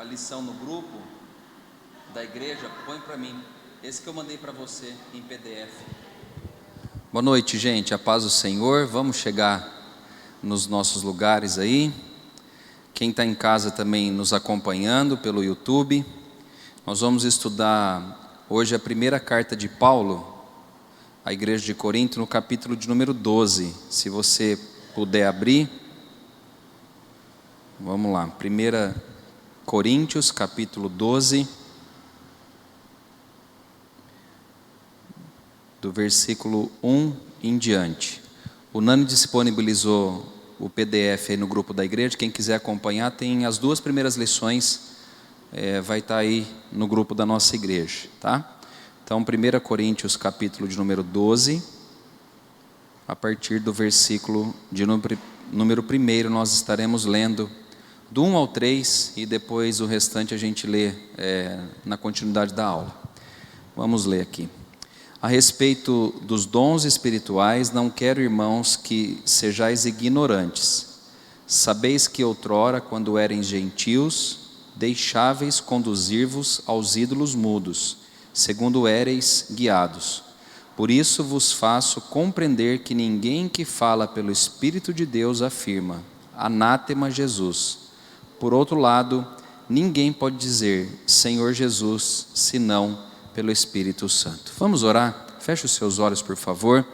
lição no grupo da igreja, põe para mim. Esse que eu mandei para você em PDF. Boa noite, gente. A paz do Senhor. Vamos chegar nos nossos lugares aí. Quem está em casa também nos acompanhando pelo YouTube. Nós vamos estudar hoje a primeira carta de Paulo à igreja de Corinto, no capítulo de número 12. Se você puder abrir. Vamos lá. 1 Coríntios, capítulo 12. Do versículo 1 em diante. O Nani disponibilizou o PDF aí no grupo da igreja. Quem quiser acompanhar, tem as duas primeiras lições, vai estar aí no grupo da nossa igreja, tá? Então, 1 Coríntios, capítulo de número 12, a partir do versículo de número 1, nós estaremos lendo do 1 ao 3, e depois o restante a gente lê na continuidade da aula. Vamos ler aqui. A respeito dos dons espirituais, não quero, irmãos, que sejais ignorantes. Sabeis que outrora, quando ereis gentios, deixáveis conduzir-vos aos ídolos mudos, segundo éreis guiados. Por isso vos faço compreender que ninguém que fala pelo Espírito de Deus afirma: anátema Jesus. Por outro lado, ninguém pode dizer Senhor Jesus, senão pelo Espírito Santo. Vamos orar? Feche os seus olhos, por favor.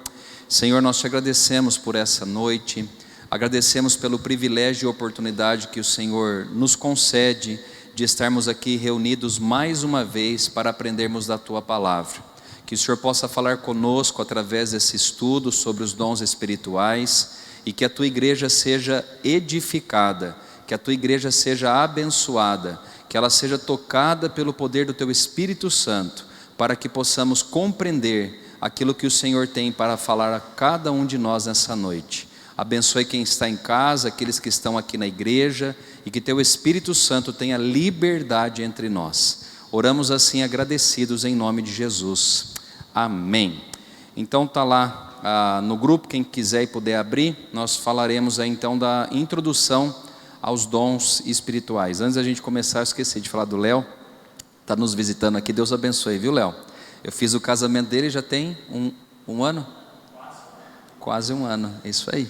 Senhor, nós te agradecemos por essa noite, agradecemos pelo privilégio e oportunidade que o Senhor nos concede de estarmos aqui reunidos mais uma vez para aprendermos da tua palavra. Que o Senhor possa falar conosco através desse estudo sobre os dons espirituais e que a tua igreja seja edificada, que a tua igreja seja abençoada, que ela seja tocada pelo poder do teu Espírito Santo, para que possamos compreender aquilo que o Senhor tem para falar a cada um de nós nessa noite. Abençoe quem está em casa, aqueles que estão aqui na igreja, e que teu Espírito Santo tenha liberdade entre nós. Oramos assim agradecidos em nome de Jesus. Amém. Então está lá no grupo, quem quiser e puder abrir, nós falaremos aí então da introdução aos dons espirituais. Antes da gente começar, eu esqueci de falar do Léo, está nos visitando aqui. Deus abençoe, viu, Léo? Eu fiz o casamento dele já tem um ano? Quase um ano, é isso aí.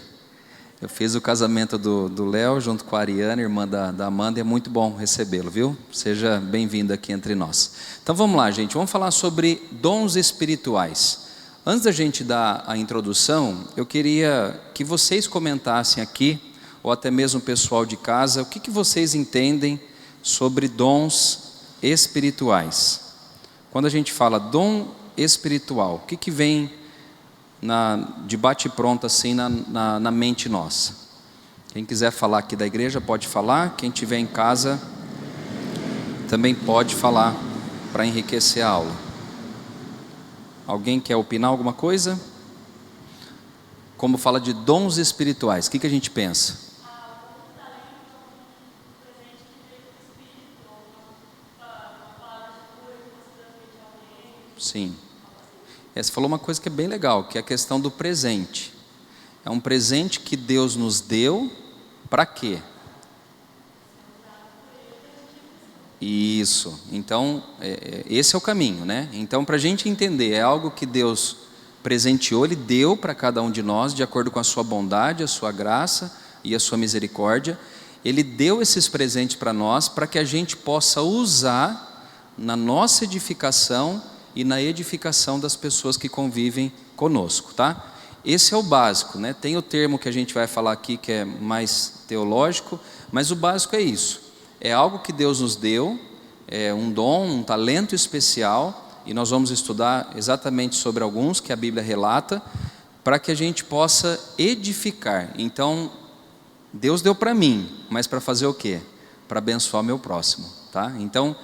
Eu fiz o casamento do Léo junto com a Ariana, irmã da Amanda, e é muito bom recebê-lo, viu? Seja bem-vindo aqui entre nós. Então vamos lá, gente, vamos falar sobre dons espirituais. Antes da gente dar a introdução, eu queria que vocês comentassem aqui, ou até mesmo o pessoal de casa, o que vocês entendem sobre dons espirituais. Quando a gente fala dom espiritual, o que vem de bate-pronto assim na mente nossa? Quem quiser falar aqui da igreja pode falar, quem estiver em casa também pode falar para enriquecer a aula. Alguém quer opinar alguma coisa? Como fala de dons espirituais, o que a gente pensa? Sim. Você falou uma coisa que é bem legal, que é a questão do presente. É um presente que Deus nos deu, para quê? Isso. Então, esse é o caminho, né? Então, para a gente entender, é algo que Deus presenteou, Ele deu para cada um de nós, de acordo com a sua bondade, a sua graça e a sua misericórdia. Ele deu esses presentes para nós, para que a gente possa usar na nossa edificação e na edificação das pessoas que convivem conosco, tá? Esse é o básico, né? Tem o termo que a gente vai falar aqui que é mais teológico, mas o básico é isso. É algo que Deus nos deu, é um dom, um talento especial, e nós vamos estudar exatamente sobre alguns que a Bíblia relata, para que a gente possa edificar. Então, Deus deu para mim, mas para fazer o quê? Para abençoar o meu próximo, tá? Então,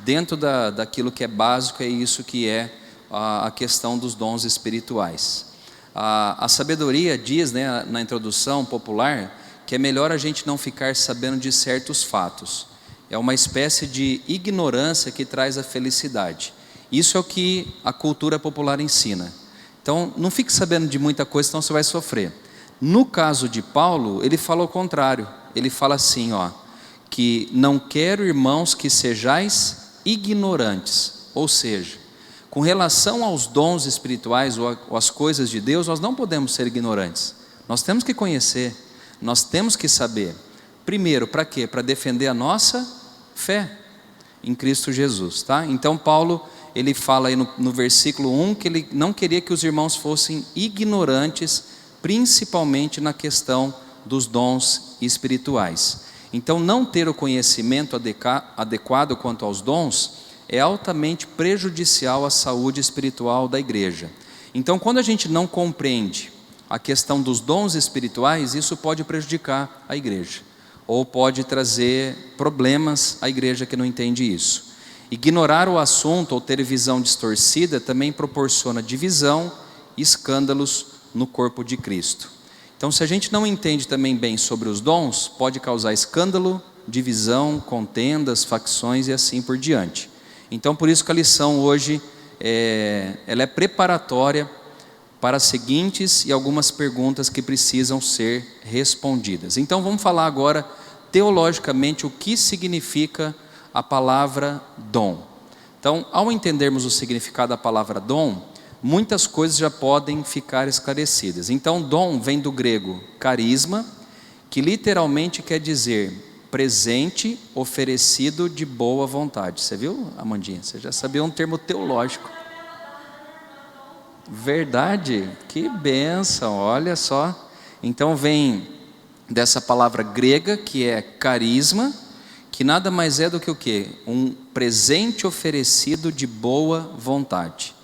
dentro daquilo que é básico, é isso que é a questão dos dons espirituais. A sabedoria diz, né, na introdução popular, que é melhor a gente não ficar sabendo de certos fatos. É uma espécie de ignorância que traz a felicidade. Isso é o que a cultura popular ensina. Então, não fique sabendo de muita coisa, senão você vai sofrer. No caso de Paulo, ele fala o contrário. Ele fala assim, que não quero, irmãos, que sejais ignorantes. Ou seja, com relação aos dons espirituais ou às coisas de Deus, nós não podemos ser ignorantes. Nós temos que conhecer, nós temos que saber. Primeiro, para quê? Para defender a nossa fé em Cristo Jesus, tá? Então Paulo, ele fala aí no versículo 1 que ele não queria que os irmãos fossem ignorantes, principalmente na questão dos dons espirituais. Então não ter o conhecimento adequado quanto aos dons é altamente prejudicial à saúde espiritual da igreja. Então quando a gente não compreende a questão dos dons espirituais, isso pode prejudicar a igreja, ou pode trazer problemas à igreja que não entende isso. Ignorar o assunto ou ter visão distorcida também proporciona divisão e escândalos no corpo de Cristo. Então, se a gente não entende também bem sobre os dons, pode causar escândalo, divisão, contendas, facções e assim por diante. Então, por isso que a lição hoje ela é preparatória para as seguintes e algumas perguntas que precisam ser respondidas. Então vamos falar agora teologicamente o que significa a palavra dom. Então, ao entendermos o significado da palavra dom, muitas coisas já podem ficar esclarecidas. Então, dom vem do grego carisma, que literalmente quer dizer presente oferecido de boa vontade. Você viu, Amandinha? Você já sabia um termo teológico. Verdade, que bênção, olha só. Então vem dessa palavra grega que é carisma, que nada mais é do que o quê? Um presente oferecido de boa vontade.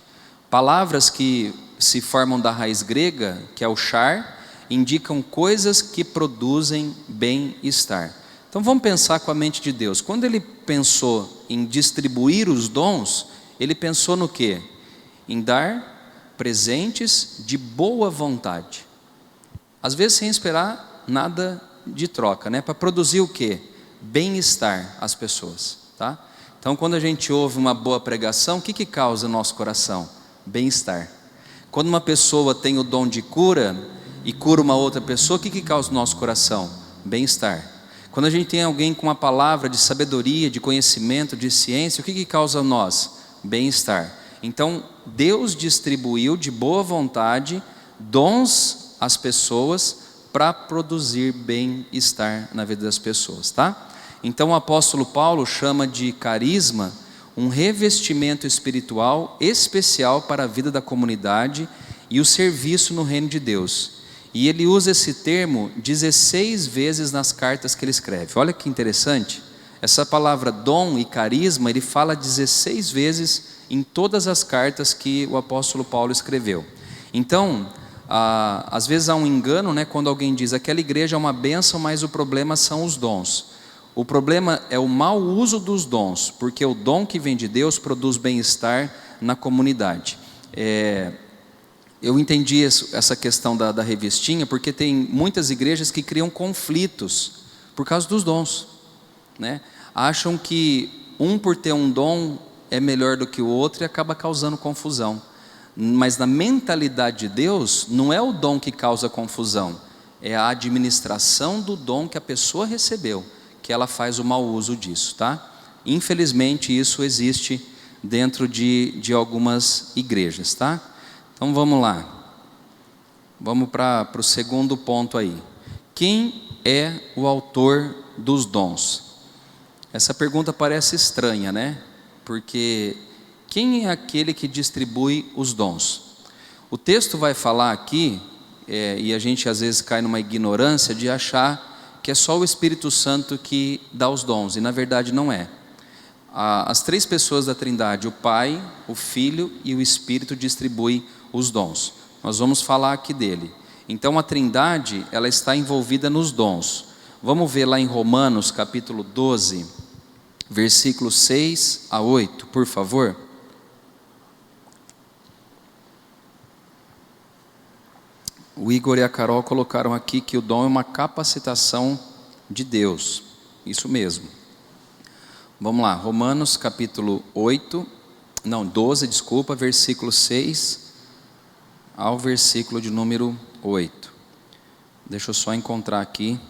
Palavras que se formam da raiz grega, que é o char, indicam coisas que produzem bem-estar. Então vamos pensar com a mente de Deus. Quando ele pensou em distribuir os dons, ele pensou no quê? Em dar presentes de boa vontade, às vezes sem esperar nada de troca, né? Para produzir o quê? Bem-estar às pessoas, tá? Então quando a gente ouve uma boa pregação, o que causa no nosso coração? Bem-estar. Quando uma pessoa tem o dom de cura e cura uma outra pessoa, o que causa no nosso coração? Bem-estar. Quando a gente tem alguém com uma palavra de sabedoria, de conhecimento, de ciência, o que causa a nós? Bem-estar. Então, Deus distribuiu de boa vontade dons às pessoas para produzir bem-estar na vida das pessoas, tá? Então, o apóstolo Paulo chama de carisma um revestimento espiritual especial para a vida da comunidade e o serviço no reino de Deus. E ele usa esse termo 16 vezes nas cartas que ele escreve. Olha que interessante. Essa palavra dom e carisma, ele fala 16 vezes em todas as cartas que o apóstolo Paulo escreveu. Então, às vezes há um engano, né, quando alguém diz aquela igreja é uma bênção, mas o problema são os dons. O problema é o mau uso dos dons, porque o dom que vem de Deus produz bem-estar na comunidade. Eu entendi essa questão da revistinha, porque tem muitas igrejas que criam conflitos por causa dos dons, né? Acham que um por ter um dom é melhor do que o outro e acaba causando confusão. Mas na mentalidade de Deus, não é o dom que causa confusão, é a administração do dom que a pessoa recebeu, que ela faz o mau uso disso, tá? Infelizmente isso existe dentro de algumas igrejas, tá? Então vamos lá, vamos para o segundo ponto aí. Quem é o autor dos dons? Essa pergunta parece estranha, né? Porque quem é aquele que distribui os dons? O texto vai falar aqui, e a gente às vezes cai numa ignorância de achar que é só o Espírito Santo que dá os dons, e na verdade não é. As três pessoas da Trindade, o Pai, o Filho e o Espírito distribuem os dons. Nós vamos falar aqui dele. Então a Trindade, ela está envolvida nos dons. Vamos ver lá em Romanos capítulo 12, versículos 6 a 8, por favor. O Igor e a Carol colocaram aqui que o dom é uma capacitação de Deus. Isso mesmo. Vamos lá, Romanos capítulo 12, versículo 6 ao versículo de número 8. Deixa eu só encontrar aqui,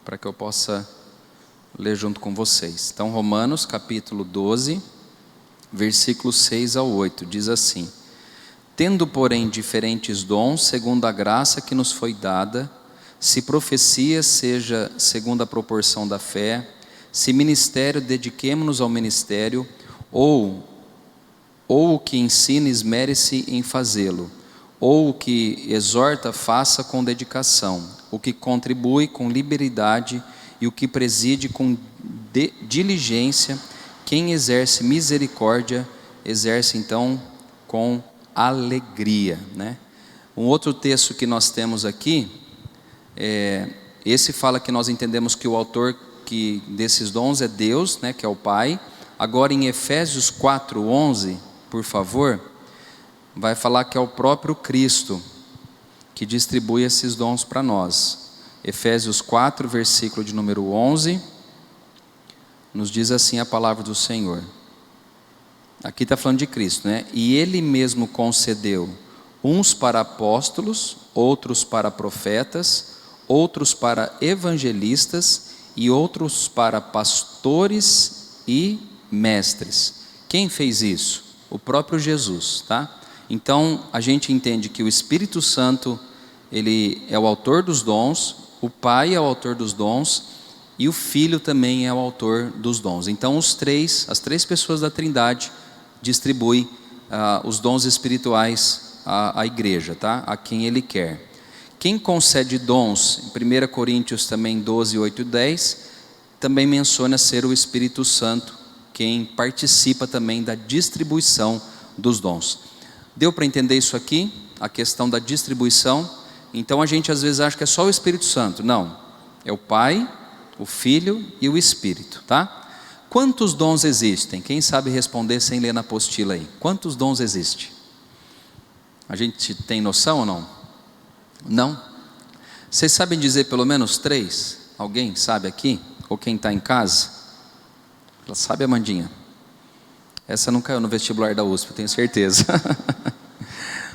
para que eu possa ler junto com vocês. Então, Romanos capítulo 12, versículos 6 ao 8, diz assim: tendo, porém, diferentes dons, segundo a graça que nos foi dada, se profecia, seja segundo a proporção da fé, se ministério, dediquemo-nos ao ministério, ou o que ensina, esmere-se em fazê-lo, ou o que exorta, faça com dedicação, o que contribui com liberalidade e o que preside com diligência, quem exerce misericórdia, exerce então com alegria, né? Um outro texto que nós temos aqui, esse fala que nós entendemos que o autor desses dons é Deus, né, que é o Pai. Agora em Efésios 4:11, por favor, vai falar que é o próprio Cristo que distribui esses dons para nós. Efésios 4, versículo de número 11, nos diz assim a palavra do Senhor. Aqui está falando de Cristo, né? E Ele mesmo concedeu uns para apóstolos, outros para profetas, outros para evangelistas e outros para pastores e mestres. Quem fez isso? O próprio Jesus, tá? Então a gente entende que o Espírito Santo, ele é o autor dos dons, o Pai é o autor dos dons e o Filho também é o autor dos dons. Então as três pessoas da Trindade distribuem os dons espirituais à igreja, tá? A quem Ele quer. Quem concede dons, em 1 Coríntios também 12, 8 e 10, também menciona ser o Espírito Santo quem participa também da distribuição dos dons. Deu para entender isso aqui? A questão da distribuição. Então a gente às vezes acha que é só o Espírito Santo. Não, é o Pai, o Filho e o Espírito, tá? Quantos dons existem? Quem sabe responder sem ler na apostila aí? Quantos dons existem? A gente tem noção ou não? Não? Vocês sabem dizer pelo menos 3? Alguém sabe aqui? Ou quem está em casa? Ela sabe, Amandinha? Essa não caiu no vestibular da USP, eu tenho certeza.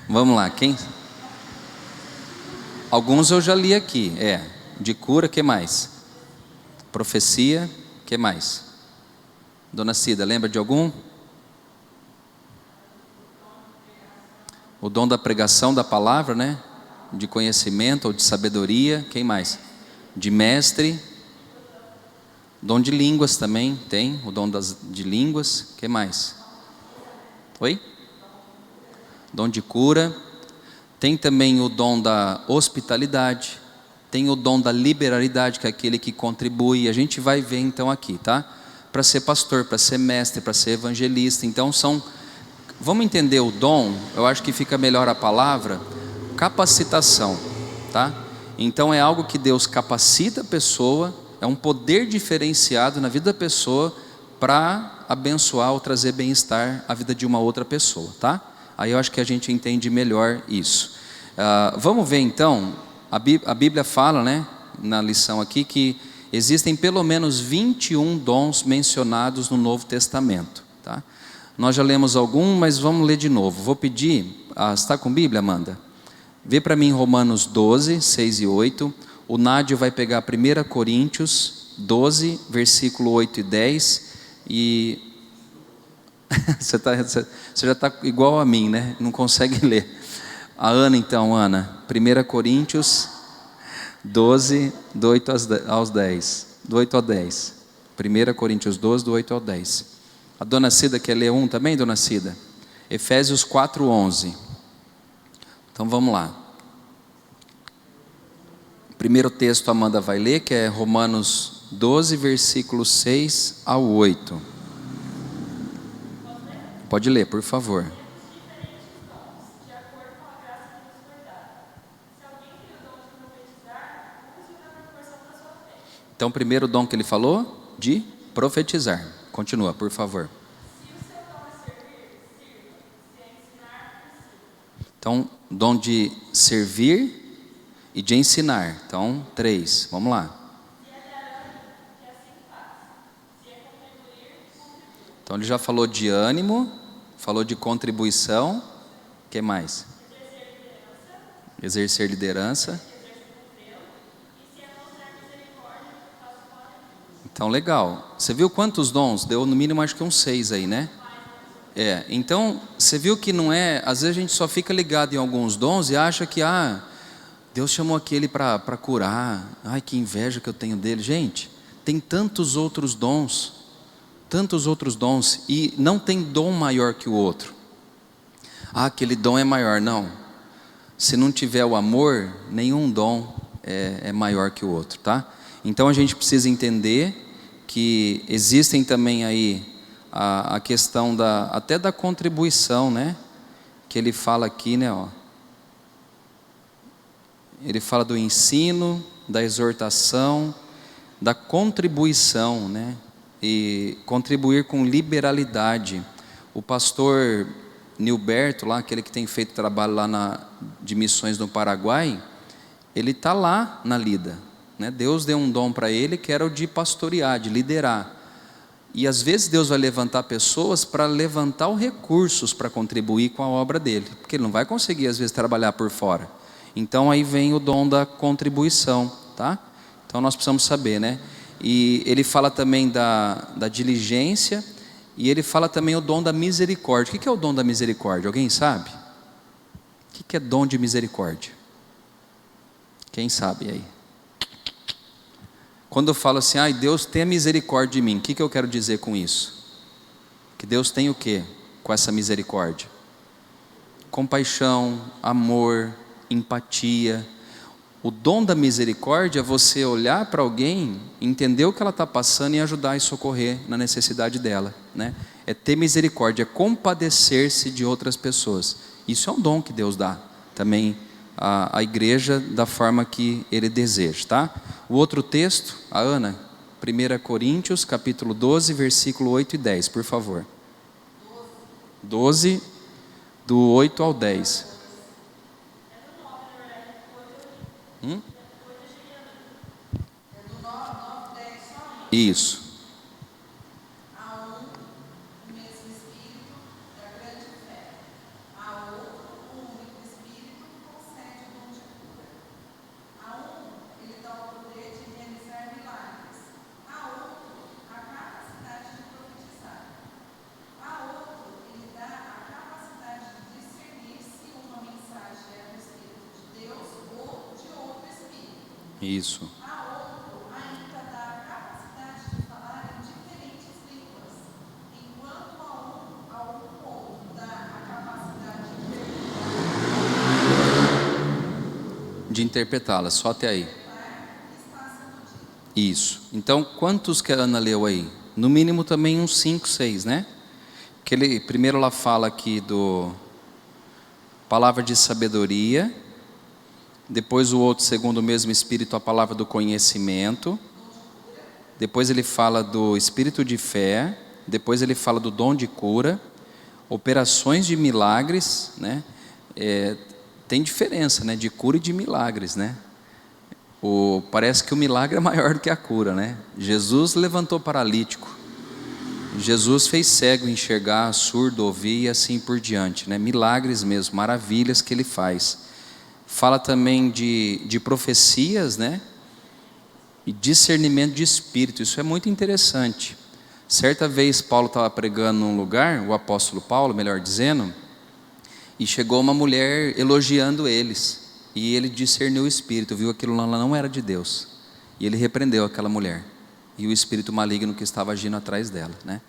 Vamos lá, quem? Alguns eu já li aqui. De cura, que mais? Profecia, que mais? Dona Cida, lembra de algum? O dom da pregação da palavra, né? De conhecimento ou de sabedoria. Quem mais? De mestre. Dom de línguas também tem. O dom de línguas. Que mais? Oi? Dom de cura. Tem também o dom da hospitalidade. Tem o dom da liberalidade, que é aquele que contribui. A gente vai ver então aqui, tá? Para ser pastor, para ser mestre, para ser evangelista. Então vamos entender o dom. Eu acho que fica melhor a palavra capacitação, tá? Então é algo que Deus capacita a pessoa, é um poder diferenciado na vida da pessoa para abençoar ou trazer bem-estar à vida de uma outra pessoa, tá? Aí eu acho que a gente entende melhor isso. Vamos ver então, a Bíblia fala, né, na lição aqui, que existem pelo menos 21 dons mencionados no Novo Testamento, tá? Nós já lemos algum, mas vamos ler de novo. Vou pedir, está com Bíblia, Amanda? Vê para mim Romanos 12, 6 e 8. O Nádio vai pegar 1 Coríntios 12, versículo 8 e 10. E você já está igual a mim, né? Não consegue ler. A Ana então, Ana, 1 Coríntios 12, do 8 aos 10. Do 8 ao 10. 1 Coríntios 12, do 8 ao 10. A Dona Cida quer ler um também, Dona Cida? Efésios 4, 11. Então vamos lá. O primeiro texto a Amanda vai ler, que é Romanos 12, versículos 6 ao 8. Pode ler, por favor. Então o primeiro dom que ele falou, de profetizar. Continua, por favor. Então, dom de servir e de ensinar. Então, 3. Vamos lá. Então, ele já falou de ânimo, falou de contribuição. O que mais? Exercer liderança. Então, legal. Você viu quantos dons? Deu no mínimo acho que uns 6 aí, né? Então, você viu que não é... Às vezes a gente só fica ligado em alguns dons e acha que, Deus chamou aquele para curar. Ai, que inveja que eu tenho dele. Gente, tem tantos outros dons. E não tem dom maior que o outro. Aquele dom é maior. Não. Se não tiver o amor, nenhum dom é maior que o outro, tá? Então a gente precisa entender que existem também aí a questão até da contribuição, né? Que ele fala aqui, né? Ele fala do ensino, da exortação, da contribuição, né? E contribuir com liberalidade. O pastor Nilberto, lá, aquele que tem feito trabalho lá de missões no Paraguai, ele está lá na lida, né? Deus deu um dom para ele que era o de pastorear, de liderar. E às vezes Deus vai levantar pessoas para levantar os recursos para contribuir com a obra dele, porque ele não vai conseguir às vezes trabalhar por fora. Então aí vem o dom da contribuição, tá? Então nós precisamos saber, né? E ele fala também da diligência, e ele fala também o dom da misericórdia. O que é o dom da misericórdia? Alguém sabe? O que é dom de misericórdia? Quem sabe aí? Quando eu falo assim, Deus tenha misericórdia de mim, o que eu quero dizer com isso? Que Deus tem o quê com essa misericórdia? Compaixão, amor, empatia. O dom da misericórdia é você olhar para alguém, entender o que ela está passando e ajudar e socorrer na necessidade dela, né? É ter misericórdia, é compadecer-se de outras pessoas. Isso é um dom que Deus dá também à igreja da forma que Ele deseja, tá? O outro texto, a Ana, 1 Coríntios, capítulo 12, versículo 8 e 10, por favor. 12, do 8 ao 10. Isso. Isso. De interpretá-las, só até aí. Isso. Então, quantos que a Ana leu aí? No mínimo também uns 5, 6, né? Que ele primeiro ela fala aqui do palavra de sabedoria, depois o outro, segundo o mesmo Espírito, a palavra do conhecimento, depois ele fala do Espírito de fé, depois ele fala do dom de cura, operações de milagres, né? Tem diferença, né? De cura e de milagres, né? Parece que o milagre é maior do que a cura, né? Jesus levantou paralítico, Jesus fez cego enxergar, surdo ouvir e assim por diante, né? Milagres mesmo, maravilhas que ele faz. Fala também de profecias, né? E discernimento de espírito. Isso é muito interessante. Certa vez Paulo estava pregando num lugar, o apóstolo Paulo, melhor dizendo, e chegou uma mulher elogiando eles, e ele discerniu o espírito, viu aquilo lá não era de Deus, e ele repreendeu aquela mulher e o espírito maligno que estava agindo atrás dela, né?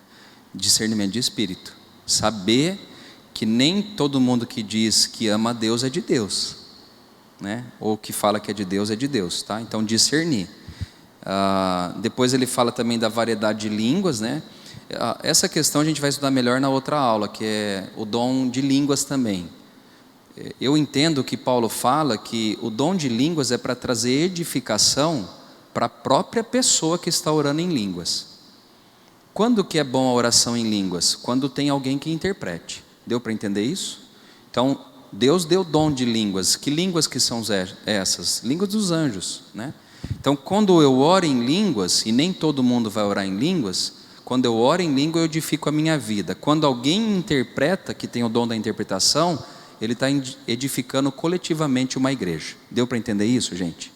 Discernimento de espírito, saber que nem todo mundo que diz que ama a Deus é de Deus, né? Ou que fala que é de Deus, tá? Então discernir. Depois ele fala também da variedade de línguas, né? Essa questão a gente vai estudar melhor na outra aula, que é o dom de línguas também. Eu entendo que Paulo fala que o dom de línguas é para trazer edificação para a própria pessoa que está orando em línguas. Quando que é bom a oração em línguas? Quando tem alguém que interprete. Deu para entender isso? Então, Deus deu dom de línguas. Que línguas que são essas? Línguas dos anjos, né? Então, quando eu oro em línguas, e nem todo mundo vai orar em línguas, quando eu oro em língua eu edifico a minha vida. Quando alguém interpreta, que tem o dom da interpretação, ele está edificando coletivamente uma igreja. Deu para entender isso, gente?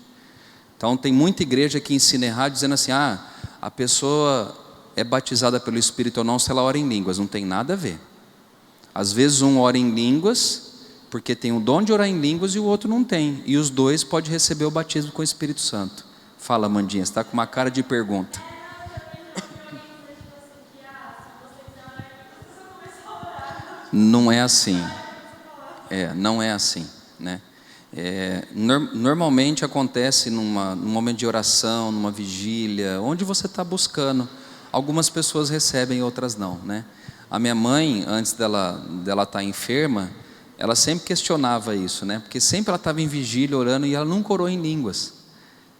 Então tem muita igreja que ensina errado, dizendo assim, a pessoa é batizada pelo Espírito ou não se ela ora em línguas, não tem nada a ver. Às vezes um ora em línguas porque tem o dom de orar em línguas e o outro não tem, e os dois podem receber o batismo com o Espírito Santo. Fala, Amandinha, você está com uma cara de pergunta. Não é assim. Não é assim, né? Normalmente acontece num momento de oração, numa vigília, onde você está buscando. Algumas pessoas recebem, outras não, né? A minha mãe, antes dela estar enferma, ela sempre questionava isso, né? Porque sempre ela estava em vigília orando e ela nunca orou em línguas.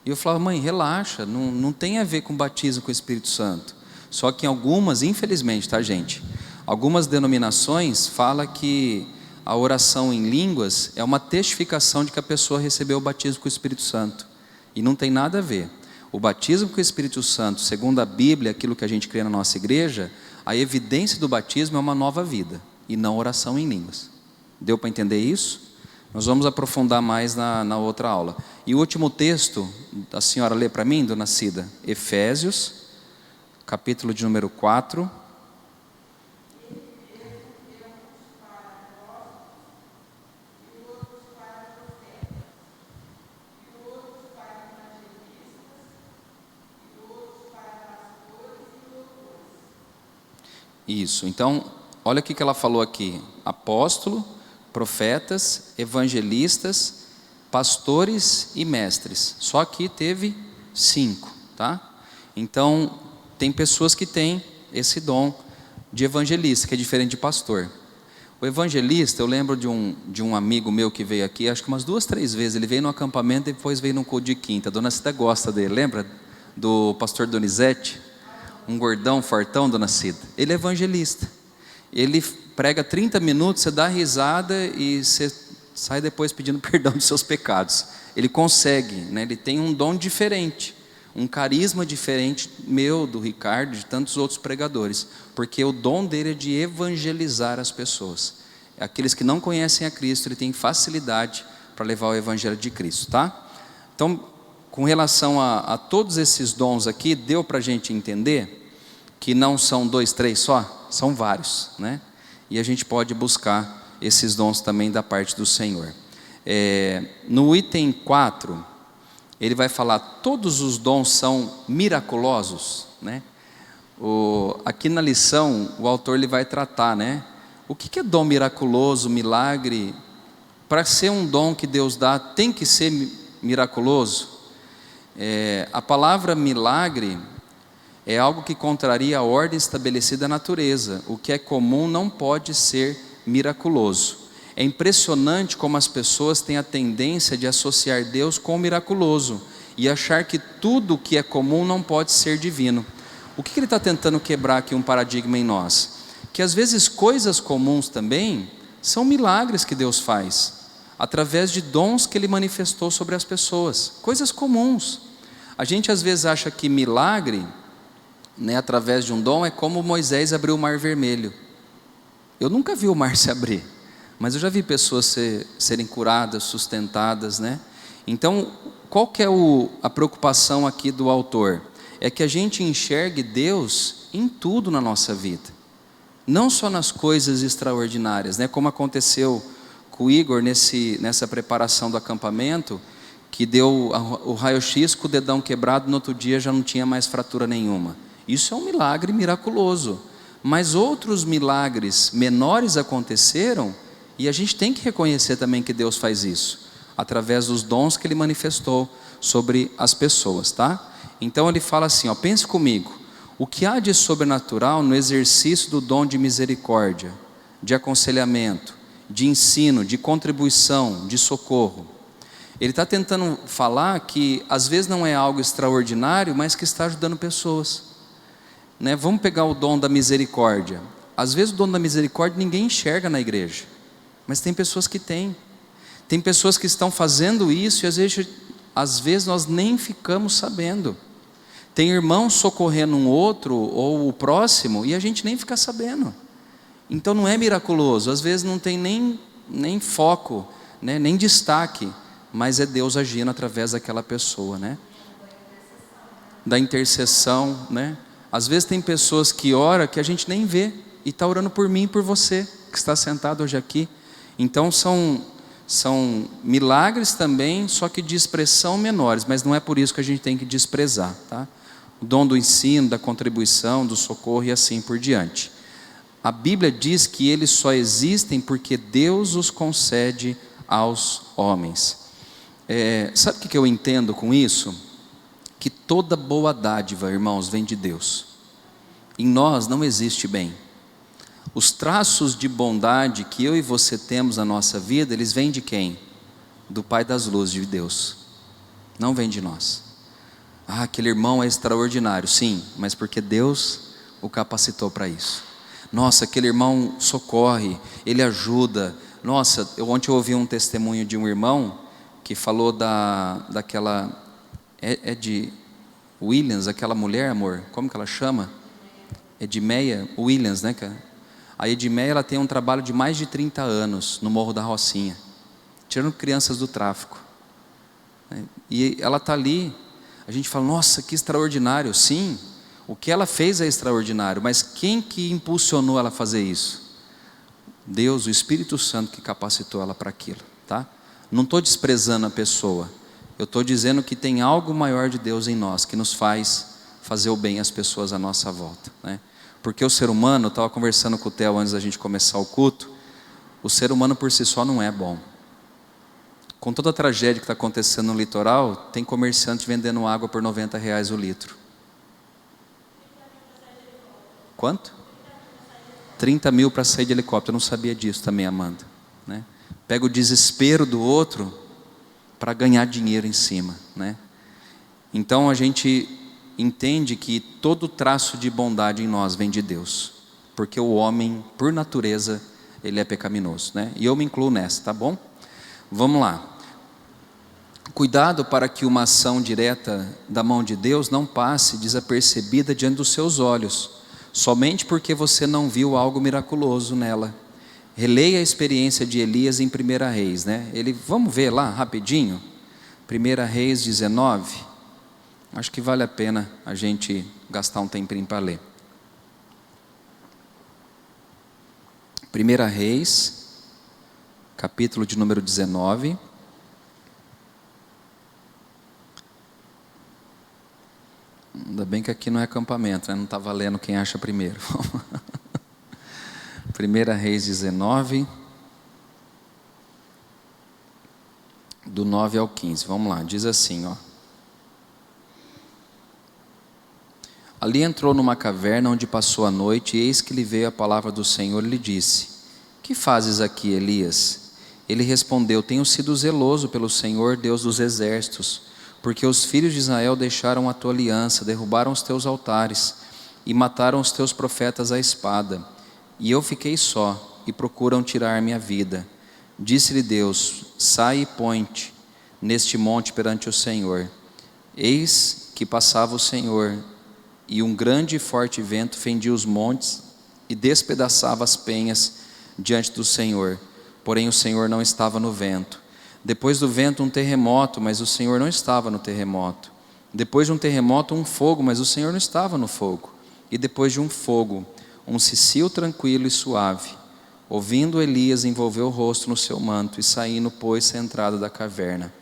E eu falava, mãe, relaxa, não tem a ver com batismo com o Espírito Santo. Só que em algumas, infelizmente, tá, gente? Algumas denominações falam que a oração em línguas é uma testificação de que a pessoa recebeu o batismo com o Espírito Santo. E não tem nada a ver. O batismo com o Espírito Santo, segundo a Bíblia, aquilo que a gente crê na nossa igreja, a evidência do batismo é uma nova vida, e não oração em línguas. Deu para entender isso? Nós vamos aprofundar mais na outra aula. E o último texto, a senhora lê para mim, dona Cida? Efésios, capítulo de número 4. Isso, então, olha o que ela falou aqui: apóstolo, profetas, evangelistas, pastores e mestres. Só que teve 5, tá? Então, tem pessoas que têm esse dom de evangelista, que é diferente de pastor. O evangelista, eu lembro de um amigo meu que veio aqui, acho que umas 2, 3 vezes. Ele veio no acampamento e depois veio no culto de quinta. A dona Cida gosta dele, lembra do pastor Donizete? Um gordão, fortão, dona Cida. Ele é evangelista. Ele prega 30 minutos, você dá risada e você sai depois pedindo perdão dos seus pecados. Ele consegue, né? Ele tem um dom diferente, um carisma diferente meu, do Ricardo, de tantos outros pregadores, porque o dom dele é de evangelizar as pessoas. Aqueles que não conhecem a Cristo, ele tem facilidade para levar o evangelho de Cristo, tá? Então, com relação a todos esses dons aqui, deu para a gente entender que não são 2, 3 só, são vários, né? E a gente pode buscar esses dons também da parte do Senhor. No item 4, ele vai falar, todos os dons são miraculosos, né? Aqui na lição, o autor ele vai tratar, né? O que é dom miraculoso, milagre? Para ser um dom que Deus dá, tem que ser miraculoso? A palavra milagre é algo que contraria a ordem estabelecida na natureza. O que é comum não pode ser miraculoso. É impressionante como as pessoas têm a tendência de associar Deus com o miraculoso e achar que tudo o que é comum não pode ser divino. O que ele está tentando quebrar aqui um paradigma em nós? Que às vezes coisas comuns também são milagres que Deus faz, através de dons que Ele manifestou sobre as pessoas, coisas comuns. A gente às vezes acha que milagre, né, através de um dom, é como Moisés abriu o mar vermelho. Eu nunca vi o mar se abrir, mas eu já vi pessoas serem curadas, sustentadas, né? Então, qual que é a preocupação aqui do autor? É que a gente enxergue Deus em tudo na nossa vida, não só nas coisas extraordinárias, né? Como aconteceu com o Igor nessa preparação do acampamento, que deu o raio-x com o dedão quebrado, no outro dia já não tinha mais fratura nenhuma. Isso é um milagre miraculoso, mas outros milagres menores aconteceram, e a gente tem que reconhecer também que Deus faz isso, através dos dons que Ele manifestou sobre as pessoas, tá? Então ele fala assim, pense comigo, o que há de sobrenatural no exercício do dom de misericórdia, de aconselhamento, de ensino, de contribuição, de socorro? Ele está tentando falar que às vezes não é algo extraordinário, mas que está ajudando pessoas, né? Vamos pegar o dom da misericórdia. Às vezes o dom da misericórdia ninguém enxerga na igreja, mas tem pessoas que têm. Tem pessoas que estão fazendo isso e às vezes nós nem ficamos sabendo. Tem irmão socorrendo um outro ou o próximo e a gente nem fica sabendo. Então não é miraculoso, às vezes não tem nem foco, né, nem destaque, mas é Deus agindo através daquela pessoa, né? da intercessão, né? Às vezes tem pessoas que oram que a gente nem vê, e está orando por mim e por você, que está sentado hoje aqui. Então são milagres também, só que de expressão menores, mas não é por isso que a gente tem que desprezar, tá? O dom do ensino, da contribuição, do socorro e assim por diante. A Bíblia diz que eles só existem porque Deus os concede aos homens. Sabe o que eu entendo com isso? Que toda boa dádiva, irmãos, vem de Deus. Em nós não existe bem. Os traços de bondade que eu e você temos na nossa vida, eles vêm de quem? Do Pai das luzes, de Deus. Não vem de nós. Aquele irmão é extraordinário. Sim, mas porque Deus o capacitou para isso. Nossa, aquele irmão socorre, ele ajuda. Nossa, ontem eu ouvi um testemunho de um irmão que falou daquela de Williams, aquela mulher, amor, como que ela chama? Edmeia Williams, né, cara? A Edmeia, ela tem um trabalho de mais de 30 anos no Morro da Rocinha, tirando crianças do tráfico. E ela está ali, a gente fala, nossa, que extraordinário. Sim, o que ela fez é extraordinário, mas quem que impulsionou ela a fazer isso? Deus, o Espírito Santo que capacitou ela para aquilo, tá? Não estou desprezando a pessoa, eu estou dizendo que tem algo maior de Deus em nós, que nos faz fazer o bem às pessoas à nossa volta, né? Porque o ser humano, eu estava conversando com o Theo antes da gente começar o culto, o ser humano por si só não é bom. Com toda a tragédia que está acontecendo no litoral, tem comerciante vendendo água por R$90 o litro. Quanto? 30 mil para sair de helicóptero. Eu não sabia disso também, Amanda, né? Pega o desespero do outro para ganhar dinheiro em cima, né? Então a gente entende que todo traço de bondade em nós vem de Deus, porque o homem, por natureza, ele é pecaminoso, né? E eu me incluo nessa, tá bom? Vamos lá. Cuidado para que uma ação direta da mão de Deus não passe desapercebida diante dos seus olhos, somente porque você não viu algo miraculoso nela. Releia a experiência de Elias em 1 Reis, né? Vamos ver lá rapidinho, 1 Reis 19, acho que vale a pena a gente gastar um tempinho para ler. 1 Reis, capítulo de número 19. Ainda bem que aqui não é acampamento, né? Não está valendo quem acha primeiro. 1 Reis 19, do 9 ao 15, vamos lá, diz assim, ó. Ali entrou numa caverna onde passou a noite, e eis que lhe veio a palavra do Senhor e lhe disse: que fazes aqui, Elias? Ele respondeu: tenho sido zeloso pelo Senhor, Deus dos exércitos, porque os filhos de Israel deixaram a tua aliança, derrubaram os teus altares e mataram os teus profetas à espada. E eu fiquei só, e procuram tirar minha vida. Disse-lhe Deus: sai e põe-te neste monte perante o Senhor. Eis que passava o Senhor, e um grande e forte vento fendia os montes e despedaçava as penhas diante do Senhor. Porém o Senhor não estava no vento. Depois do vento um terremoto, mas o Senhor não estava no terremoto. Depois de um terremoto um fogo, mas o Senhor não estava no fogo. E depois de um fogo um cicio tranquilo e suave. Ouvindo, Elias envolveu o rosto no seu manto e saindo pôs-se à entrada da caverna.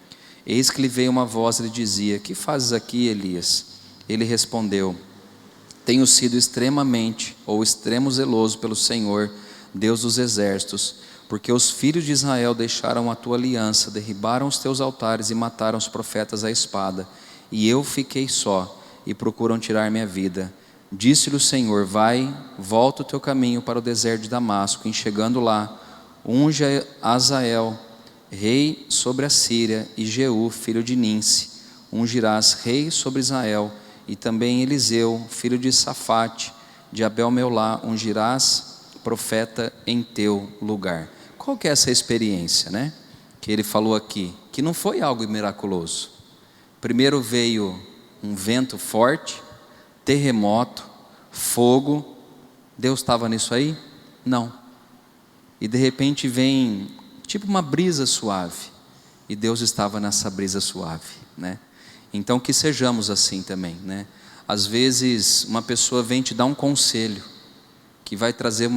Eis que lhe veio uma voz e lhe dizia: que fazes aqui, Elias? Ele respondeu: tenho sido extremo zeloso pelo Senhor, Deus dos exércitos, porque os filhos de Israel deixaram a tua aliança, derribaram os teus altares e mataram os profetas à espada. E eu fiquei só, e procuram tirar minha vida. Disse-lhe o Senhor: vai, volta o teu caminho para o deserto de Damasco, e chegando lá, unge Azael, rei sobre a Síria, e Jeú, filho de Ninsi, ungirás rei sobre Israel, e também Eliseu, filho de Safate, de Abel-Meolá, ungirás profeta em teu lugar. Qual que é essa experiência, né? Que ele falou aqui, que não foi algo miraculoso. Primeiro veio um vento forte, terremoto, fogo. Deus estava nisso aí? Não. E de repente vem tipo uma brisa suave, e Deus estava nessa brisa suave, né? Então que sejamos assim também, né? Às vezes uma pessoa vem te dar um conselho que vai trazer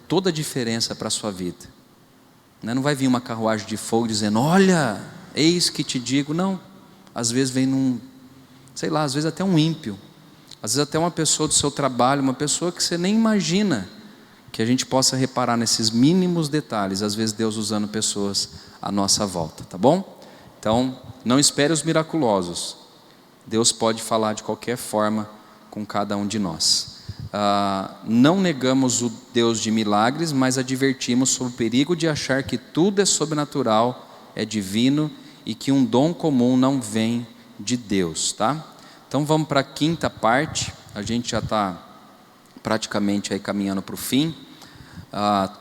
toda a diferença para a sua vida, né? Não vai vir uma carruagem de fogo dizendo, olha, eis que te digo. Não, às vezes vem sei lá, às vezes até um ímpio, às vezes até uma pessoa do seu trabalho, uma pessoa que você nem imagina, que a gente possa reparar nesses mínimos detalhes, às vezes Deus usando pessoas à nossa volta, tá bom? Então, não espere os miraculosos, Deus pode falar de qualquer forma com cada um de nós. Não negamos o Deus de milagres, mas advertimos sobre o perigo de achar que tudo é sobrenatural, é divino, e que um dom comum não vem de Deus, tá? Então vamos para a quinta parte, a gente já está praticamente aí caminhando para o fim.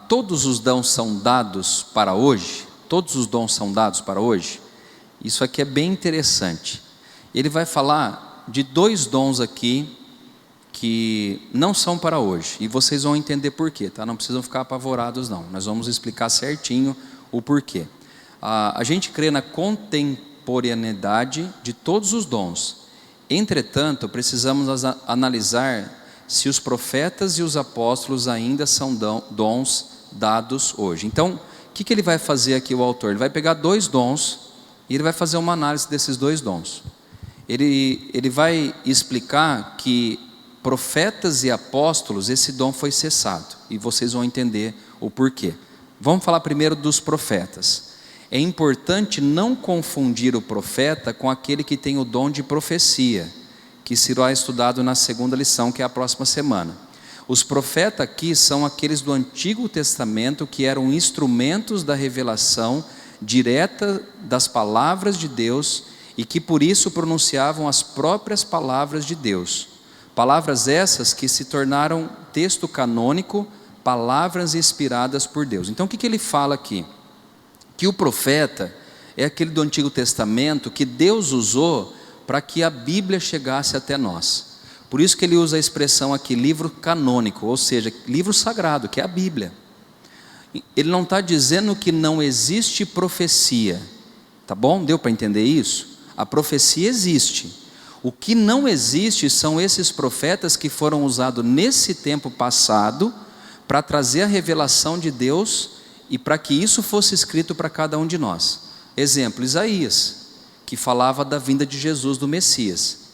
Todos os dons são dados para hoje? Todos os dons são dados para hoje? Isso aqui é bem interessante. Ele vai falar de 2 dons aqui que não são para hoje, e vocês vão entender por quê, tá? Não precisam ficar apavorados não, nós vamos explicar certinho o porquê. A gente crê na contemporaneidade de todos os dons, entretanto precisamos analisar se os profetas e os apóstolos ainda são dons dados hoje. Então, o que ele vai fazer aqui, o autor? Ele vai pegar 2 dons e ele vai fazer uma análise desses 2 dons. Ele vai explicar que profetas e apóstolos, esse dom foi cessado, e vocês vão entender o porquê. Vamos falar primeiro dos profetas. É importante não confundir o profeta com aquele que tem o dom de profecia, que será estudado na segunda lição, que é a próxima semana. Os profetas aqui são aqueles do Antigo Testamento que eram instrumentos da revelação direta das palavras de Deus e que por isso pronunciavam as próprias palavras de Deus. Palavras essas que se tornaram texto canônico, palavras inspiradas por Deus. Então o que ele fala aqui? Que o profeta é aquele do Antigo Testamento que Deus usou para que a Bíblia chegasse até nós. Por isso que ele usa a expressão aqui, livro canônico, ou seja, livro sagrado, que é a Bíblia. Ele não está dizendo que não existe profecia, tá bom? Deu para entender isso? A profecia existe. O que não existe são esses profetas que foram usados nesse tempo passado para trazer a revelação de Deus e para que isso fosse escrito para cada um de nós. Exemplo, Isaías, que falava da vinda de Jesus, do Messias.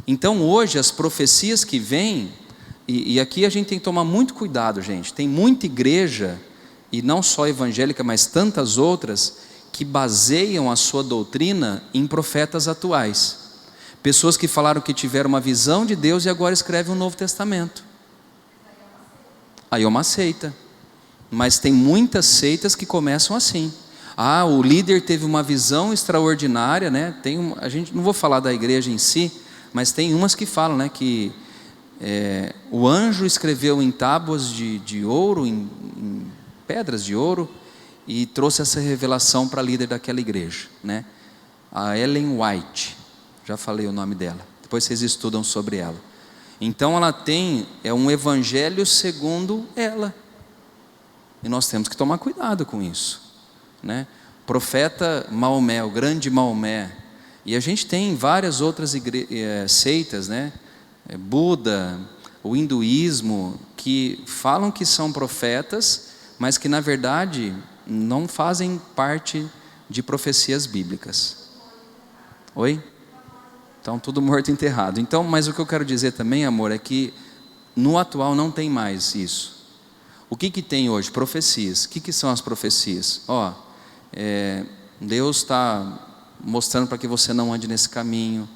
Então hoje as profecias que vêm, e aqui a gente tem que tomar muito cuidado, gente, tem muita igreja, e não só evangélica, mas tantas outras, que baseiam a sua doutrina em profetas atuais. Pessoas que falaram que tiveram uma visão de Deus e agora escrevem um Novo Testamento. Aí é uma seita, mas tem muitas seitas que começam assim. O líder teve uma visão extraordinária, né? A gente não vou falar da igreja em si, mas tem umas que falam, né, que o anjo escreveu em tábuas de ouro, em pedras de ouro, e trouxe essa revelação para a líder daquela igreja, né? A Ellen White, já falei o nome dela, depois vocês estudam sobre ela. Então ela tem um evangelho segundo ela, e nós temos que tomar cuidado com isso, né? Profeta Maomé, o grande Maomé, e a gente tem várias outras seitas, né? Buda, o hinduísmo, que falam que são profetas, mas que na verdade não fazem parte de profecias bíblicas. Oi? Então tudo morto e enterrado. Então, mas o que eu quero dizer também, amor, é que no atual não tem mais isso. O que tem hoje? Profecias. O que são as profecias? Deus está mostrando para que você não ande nesse caminho.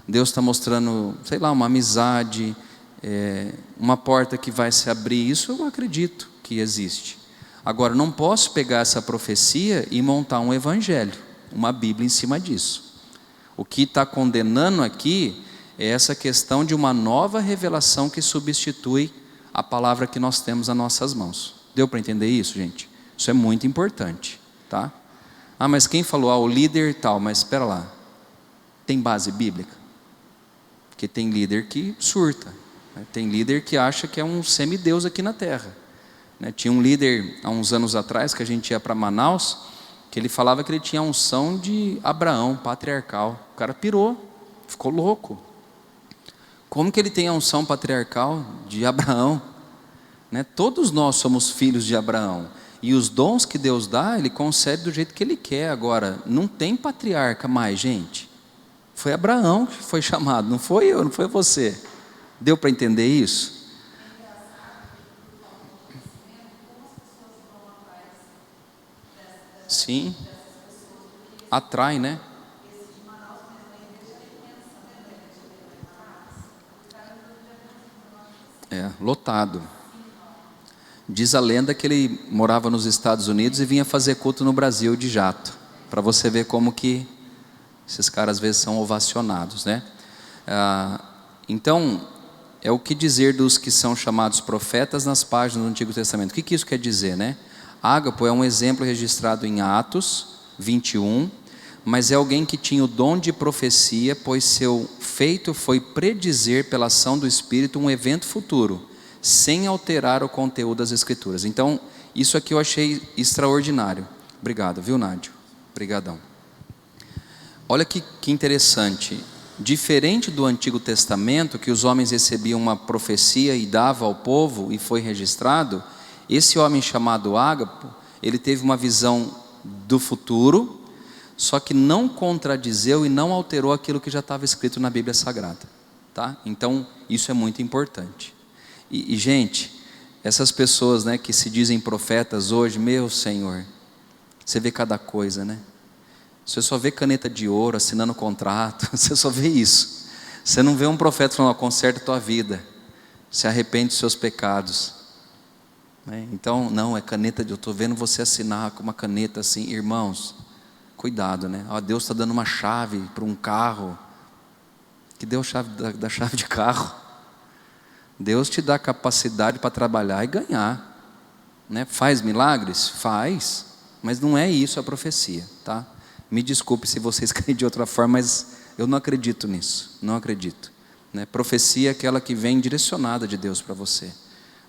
Deus está mostrando, sei lá, uma amizade, uma porta que vai se abrir. Isso eu acredito que existe. Agora, não posso pegar essa profecia e montar um evangelho, uma Bíblia em cima disso. O que está condenando aqui é essa questão de uma nova revelação que substitui a palavra que nós temos nas nossas mãos. Deu para entender isso, gente? Isso é muito importante, tá? Mas quem falou? O líder tal, mas espera lá, tem base bíblica? Porque tem líder que surta, né? Tem líder que acha que é um semideus aqui na terra, né? Tinha um líder há uns anos atrás que a gente ia para Manaus, que ele falava que ele tinha a unção de Abraão, patriarcal. O cara pirou, ficou louco. Como que ele tem a unção patriarcal de Abraão? Né? Todos nós somos filhos de Abraão. E os dons que Deus dá, Ele concede do jeito que Ele quer. Agora, não tem patriarca mais, gente. Foi Abraão que foi chamado, não foi eu, não foi você. Deu para entender isso? Sim. Atrai, né? Lotado. Diz a lenda que ele morava nos Estados Unidos e vinha fazer culto no Brasil de jato. Para você ver como que esses caras às vezes são ovacionados, né? Então, é o que dizer dos que são chamados profetas nas páginas do Antigo Testamento. O que isso quer dizer, né? Ágapo é um exemplo registrado em Atos 21, mas é alguém que tinha o dom de profecia, pois seu feito foi predizer pela ação do Espírito um evento futuro, sem alterar o conteúdo das Escrituras. Então, isso aqui eu achei extraordinário. Obrigado, viu, Nádio? Obrigadão. Olha que interessante. Diferente do Antigo Testamento, que os homens recebiam uma profecia e davam ao povo e foi registrado, esse homem chamado Ágapo, ele teve uma visão do futuro, só que não contradizeu e não alterou aquilo que já estava escrito na Bíblia Sagrada, tá? Então, isso é muito importante. E gente, essas pessoas, né, que se dizem profetas hoje, meu Senhor, você vê cada coisa, né? Você só vê caneta de ouro, assinando contrato, você só vê isso. Você não vê um profeta falando, conserta a tua vida, se arrepende dos seus pecados. Então, não, é caneta de... Eu estou vendo você assinar com uma caneta assim, irmãos, cuidado, né? Deus está dando uma chave para um carro. Que deu a chave da chave de carro? Deus te dá capacidade para trabalhar e ganhar, né? Faz milagres? Faz, mas não é isso a profecia, tá? Me desculpe se vocês creem de outra forma, mas eu não acredito nisso, não acredito, né? Profecia é aquela que vem direcionada de Deus para você,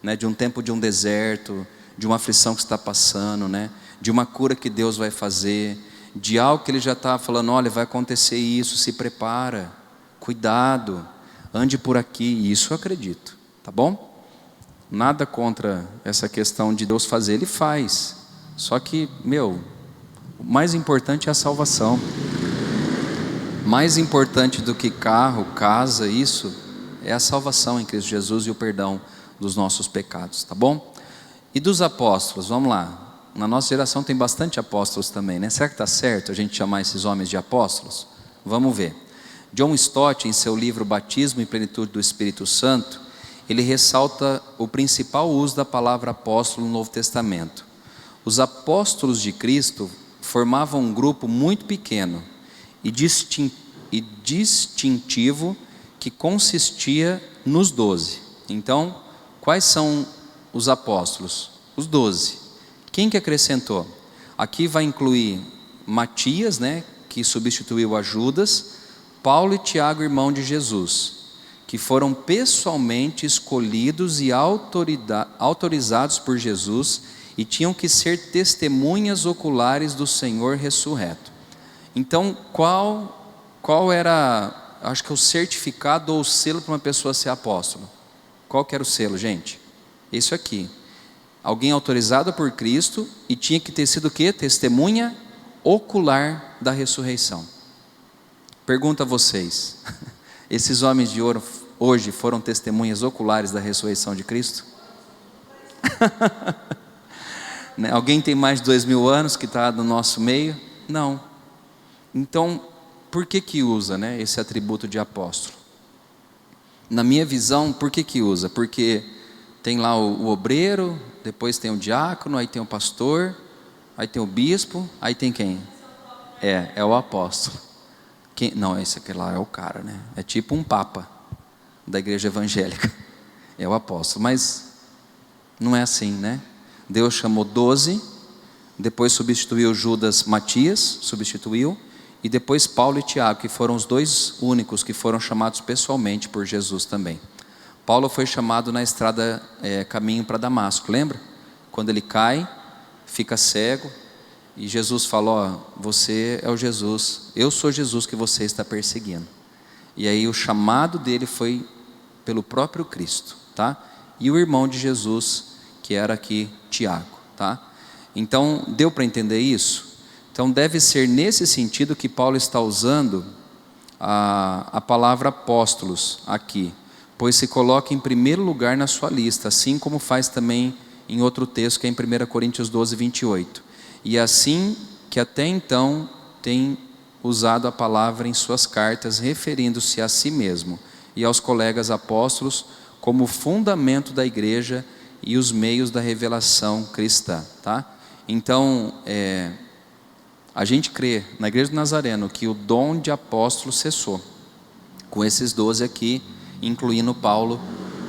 né? De um tempo de um deserto, de uma aflição que está passando, né? De uma cura que Deus vai fazer, de algo que Ele já está falando, olha, vai acontecer isso, se prepara, cuidado, ande por aqui, isso eu acredito, tá bom? Nada contra essa questão de Deus fazer, Ele faz, só que, o mais importante é a salvação. Mais importante do que carro, casa, isso é a salvação em Cristo Jesus e o perdão dos nossos pecados, tá bom? E dos apóstolos, vamos lá. Na nossa geração tem bastante apóstolos também, né? Será que está certo a gente chamar esses homens de apóstolos? Vamos ver. John Stott, em seu livro Batismo e Plenitude do Espírito Santo, ele ressalta o principal uso da palavra apóstolo no Novo Testamento. Os apóstolos de Cristo formavam um grupo muito pequeno e distintivo que consistia nos 12. Então, quais são os apóstolos? Os 12. Quem que acrescentou? Aqui vai incluir Matias, né, que substituiu a Judas, Paulo e Tiago, irmão de Jesus, que foram pessoalmente escolhidos e autorizados por Jesus e tinham que ser testemunhas oculares do Senhor ressurreto. Então, qual era, acho que o certificado ou o selo para uma pessoa ser apóstolo? Qual que era o selo, gente? Isso aqui. Alguém autorizado por Cristo e tinha que ter sido o quê? Testemunha ocular da ressurreição. Pergunto a vocês, esses homens de ouro hoje foram testemunhas oculares da ressurreição de Cristo? Alguém tem mais de 2000 anos que está no nosso meio? Não. Então, por que usa, né, esse atributo de apóstolo? Na minha visão, por que usa? Porque tem lá o obreiro, depois tem o diácono, aí tem o pastor, aí tem o bispo, aí tem quem? É o apóstolo. Não, esse aqui lá é o cara, né? É tipo um papa da igreja evangélica. É o apóstolo, mas não é assim, né? Deus chamou 12, depois substituiu Judas, Matias, substituiu, e depois Paulo e Tiago, que foram os dois únicos que foram chamados pessoalmente por Jesus também. Paulo foi chamado na estrada, caminho para Damasco, lembra? Quando ele cai, fica cego, e Jesus falou, você é o Jesus, eu sou Jesus que você está perseguindo. E aí o chamado dele foi pelo próprio Cristo, tá? E o irmão de Jesus, que era aqui Tiago, tá? Então, deu para entender isso? Então, deve ser nesse sentido que Paulo está usando a palavra apóstolos aqui, pois se coloca em primeiro lugar na sua lista, assim como faz também em outro texto, que é em 1 Coríntios 12, 28. E assim que até então tem usado a palavra em suas cartas, referindo-se a si mesmo e aos colegas apóstolos como fundamento da igreja e os meios da revelação cristã, tá? Então, a gente crê na Igreja do Nazareno que o dom de apóstolo cessou, com esses 12 aqui, incluindo Paulo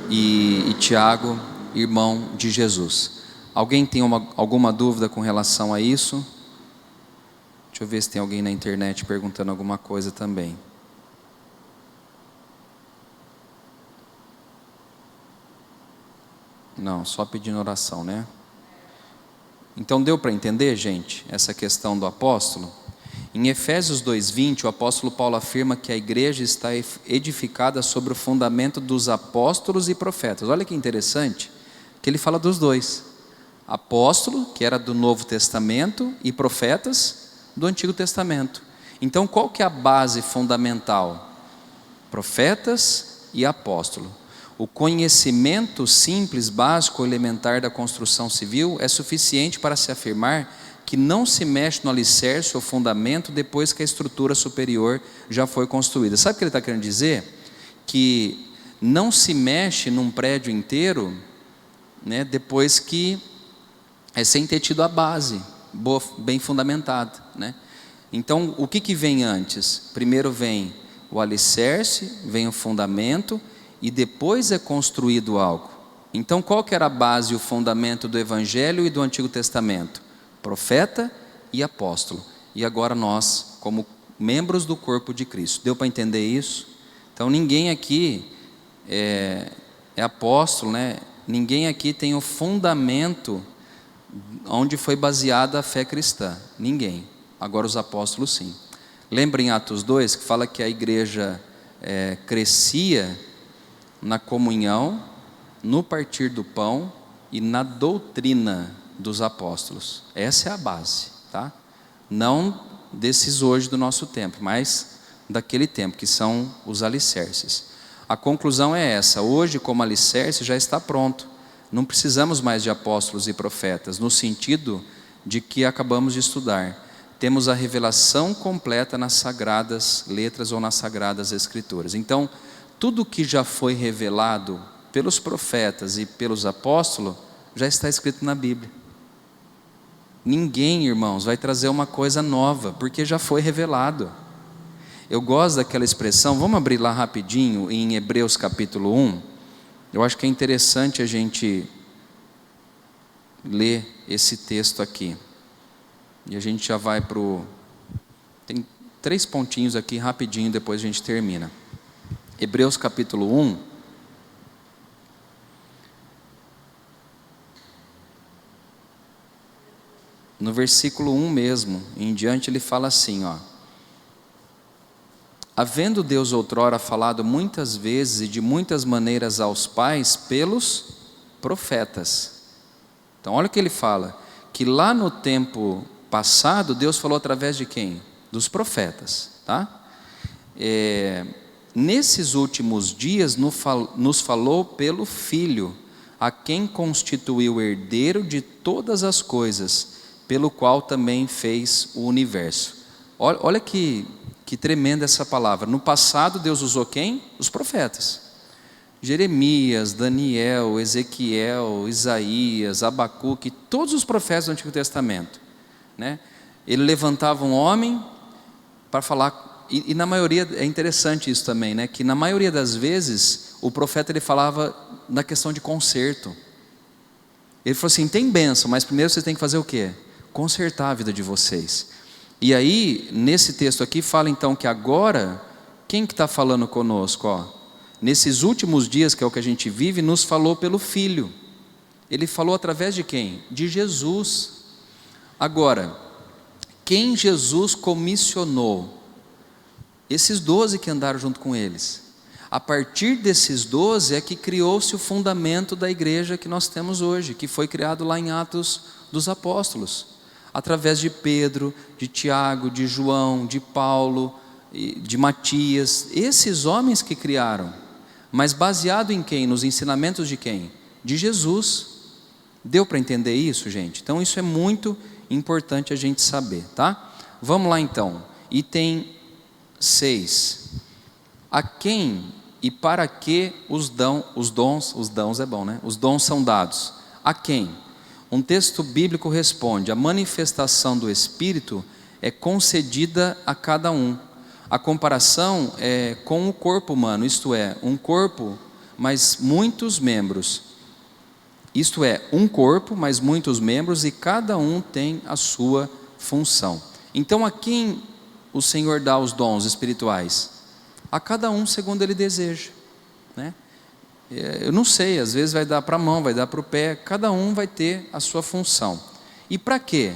e Tiago, irmão de Jesus. Alguém tem alguma dúvida com relação a isso? Deixa eu ver se tem alguém na internet perguntando alguma coisa também. Não, só pedindo oração, né? Então deu para entender, gente, essa questão do apóstolo? Em Efésios 2:20, o apóstolo Paulo afirma que a igreja está edificada sobre o fundamento dos apóstolos e profetas. Olha que interessante, que ele fala dos dois. Apóstolo, que era do Novo Testamento, e profetas do Antigo Testamento. Então qual que é a base fundamental? Profetas e apóstolo. O conhecimento simples, básico, elementar da construção civil é suficiente para se afirmar que não se mexe no alicerce ou fundamento depois que a estrutura superior já foi construída. Sabe o que ele está querendo dizer? Que não se mexe num prédio inteiro, né, depois que sem ter tido a base bem fundamentada, né? Então, o que vem antes? Primeiro vem o alicerce, vem o fundamento, e depois é construído algo. Então, qual que era a base e o fundamento do Evangelho e do Antigo Testamento? Profeta e apóstolo. E agora nós, como membros do corpo de Cristo. Deu para entender isso? Então, ninguém aqui é apóstolo, né? Ninguém aqui tem o fundamento onde foi baseada a fé cristã. Ninguém. Agora os apóstolos sim. Lembra em Atos 2 que fala que a igreja crescia na comunhão, no partir do pão e na doutrina dos apóstolos. Essa é a base, tá? Não desses hoje do nosso tempo, mas daquele tempo, que são os alicerces. A conclusão é essa: hoje, como alicerce, já está pronto. Não precisamos mais de apóstolos e profetas, no sentido de que acabamos de estudar. Temos a revelação completa nas sagradas letras ou nas sagradas escrituras. Então, tudo que já foi revelado pelos profetas e pelos apóstolos, já está escrito na Bíblia. Ninguém, irmãos, vai trazer uma coisa nova, porque já foi revelado. Eu gosto daquela expressão, vamos abrir lá rapidinho, em Hebreus capítulo 1, eu acho que é interessante a gente ler esse texto aqui, e a gente já vai para o... tem 3 pontinhos aqui, rapidinho, depois a gente termina. Hebreus capítulo 1, no versículo 1 mesmo, em diante ele fala assim, ó: havendo Deus outrora falado muitas vezes e de muitas maneiras aos pais pelos profetas. Então olha o que ele fala, que lá no tempo passado Deus falou através de quem? Dos profetas, tá? Nesses últimos dias nos falou pelo Filho, a quem constituiu herdeiro de todas as coisas, pelo qual também fez o universo. Olha que tremenda essa palavra. No passado Deus usou quem? Os profetas. Jeremias, Daniel, Ezequiel, Isaías, Abacuque, todos os profetas do Antigo Testamento, né? Ele levantava um homem para falar, e na maioria, é interessante isso também, né? Que na maioria das vezes o profeta ele falava na questão de conserto. Ele falou assim: tem bênção, mas primeiro vocês têm que fazer o quê? Consertar a vida de vocês. E aí, nesse texto aqui, fala então que agora, quem que está falando conosco? Ó, nesses últimos dias, que é o que a gente vive, nos falou pelo Filho. Ele falou através de quem? De Jesus. Agora, quem Jesus comissionou? Esses 12 que andaram junto com eles. A partir desses 12 é que criou-se o fundamento da igreja que nós temos hoje, que foi criado lá em Atos dos Apóstolos, através de Pedro, de Tiago, de João, de Paulo, de Matias, esses homens que criaram, mas baseado em quem? Nos ensinamentos de quem? De Jesus. Deu para entender isso, gente? Então isso é muito importante a gente saber, tá? Vamos lá então, item 6. A quem e para que os dons é bom, né? Os dons são dados. A quem? Um texto bíblico responde: a manifestação do Espírito é concedida a cada um. A comparação é com o corpo humano, isto é, um corpo, mas muitos membros. Isto é, um corpo, mas muitos membros, e cada um tem a sua função. Então, a quem o Senhor dá os dons espirituais? A cada um segundo Ele deseja, né? Eu não sei, às vezes vai dar para a mão, vai dar para o pé, cada um vai ter a sua função. E para quê?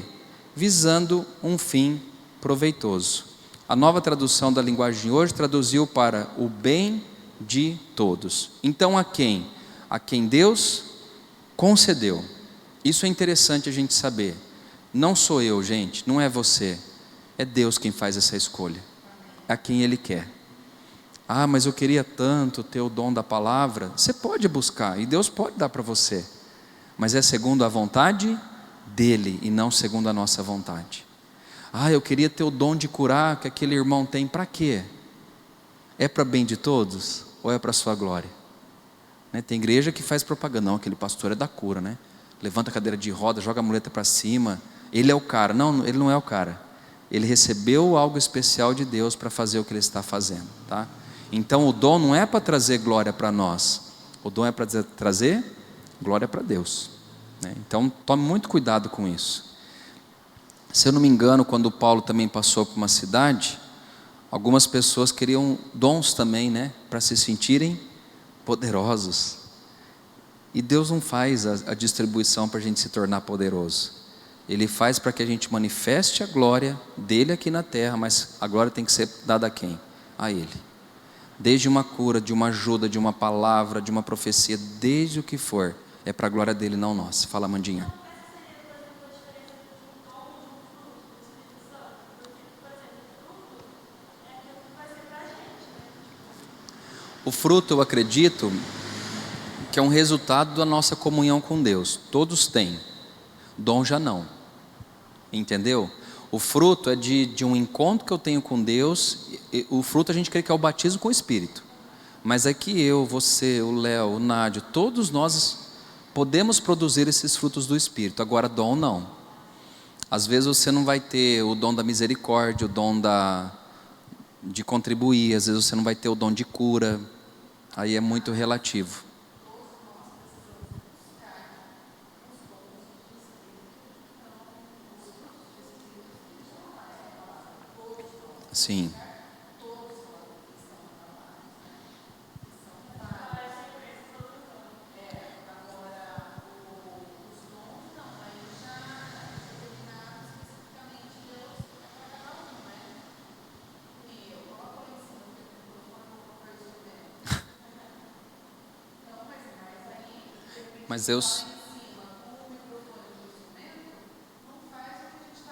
Visando um fim proveitoso. A nova tradução da linguagem de hoje traduziu para o bem de todos. Então, a quem? A quem Deus concedeu. Isso é interessante a gente saber. Não sou eu, gente, não é você. É Deus quem faz essa escolha. A quem Ele quer. Ah, mas eu queria tanto ter o dom da palavra. Você pode buscar, e Deus pode dar para você. Mas é segundo a vontade dEle, e não segundo a nossa vontade. Ah, eu queria ter o dom de curar que aquele irmão tem. Para quê? É para bem de todos? Ou é para a sua glória? Tem igreja que faz propaganda. Não, aquele pastor é da cura, né? Levanta a cadeira de roda, joga a muleta para cima. Ele é o cara. Não, ele não é o cara. Ele recebeu algo especial de Deus para fazer o que ele está fazendo, tá? Então o dom não é para trazer glória para nós. O dom é para trazer glória para Deus, né? Então tome muito cuidado com isso. Se eu não me engano, quando Paulo também passou por uma cidade, algumas pessoas queriam dons também, né? Para se sentirem poderosos. E Deus não faz a distribuição para a gente se tornar poderoso. Ele faz para que a gente manifeste a glória dele aqui na terra, mas a glória tem que ser dada a quem? A Ele. Desde uma cura, de uma ajuda, de uma palavra, de uma profecia, desde o que for, é para a glória dele, não nossa. Fala, Mandinha. O fruto, eu acredito que é um resultado da nossa comunhão com Deus. Todos têm, dom já não. Entendeu? O fruto é de um encontro que eu tenho com Deus. O fruto a gente crê que é o batismo com o Espírito. Mas é que eu, você, o Léo, o Nádio, todos nós podemos produzir esses frutos do Espírito. Agora dom não. Às vezes você não vai ter o dom da misericórdia, o dom de contribuir. Às vezes você não vai ter o dom de cura. Aí é muito relativo. Sim. Mas Deus...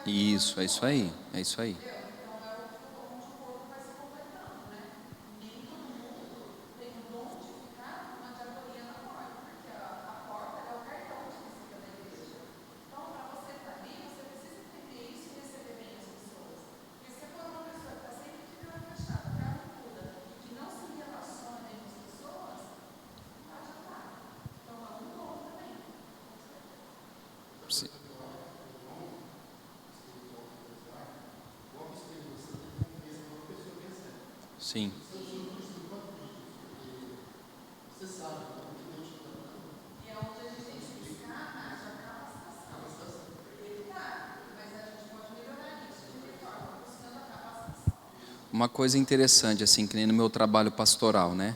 Isso, é isso aí, é isso aí. Sim. Sim. Uma coisa interessante, assim, que nem no meu trabalho pastoral, né?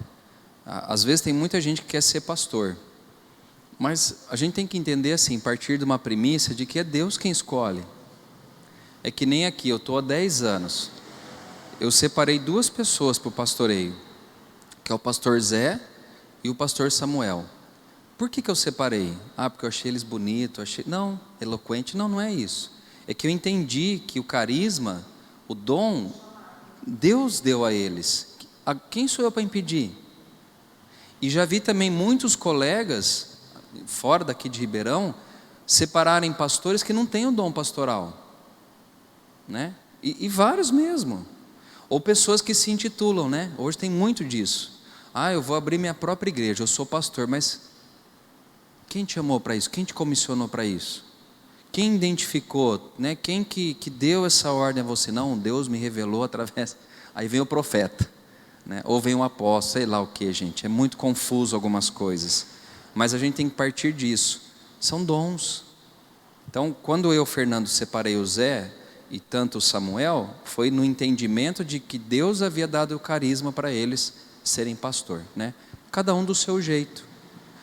Às vezes tem muita gente que quer ser pastor, mas a gente tem que entender, assim, partir de uma premissa de que é Deus quem escolhe. É que nem aqui, eu estou há 10 anos. eu separei duas pessoas para o pastoreio, que é o pastor Zé e o pastor Samuel. Por que eu separei? Porque eu achei eles bonitos, não, eloquente, não é isso. É que eu entendi que o carisma, o dom, Deus deu a eles. Quem sou eu para impedir? E já vi também muitos colegas, fora daqui de Ribeirão, separarem pastores que não têm o dom pastoral, né? E vários mesmo. Ou pessoas que se intitulam, né? Hoje tem muito disso. Eu vou abrir minha própria igreja, eu sou pastor, mas quem te chamou para isso? Quem te comissionou para isso? Quem identificou, né? Quem que deu essa ordem a você? Não, Deus me revelou através... Aí vem o profeta, né? Ou vem o apóstolo, sei lá o que, gente. É muito confuso algumas coisas. Mas a gente tem que partir disso. São dons. Então, quando eu, Fernando, separei o Zé e tanto o Samuel, foi no entendimento de que Deus havia dado o carisma para eles serem pastor, né? Cada um do seu jeito.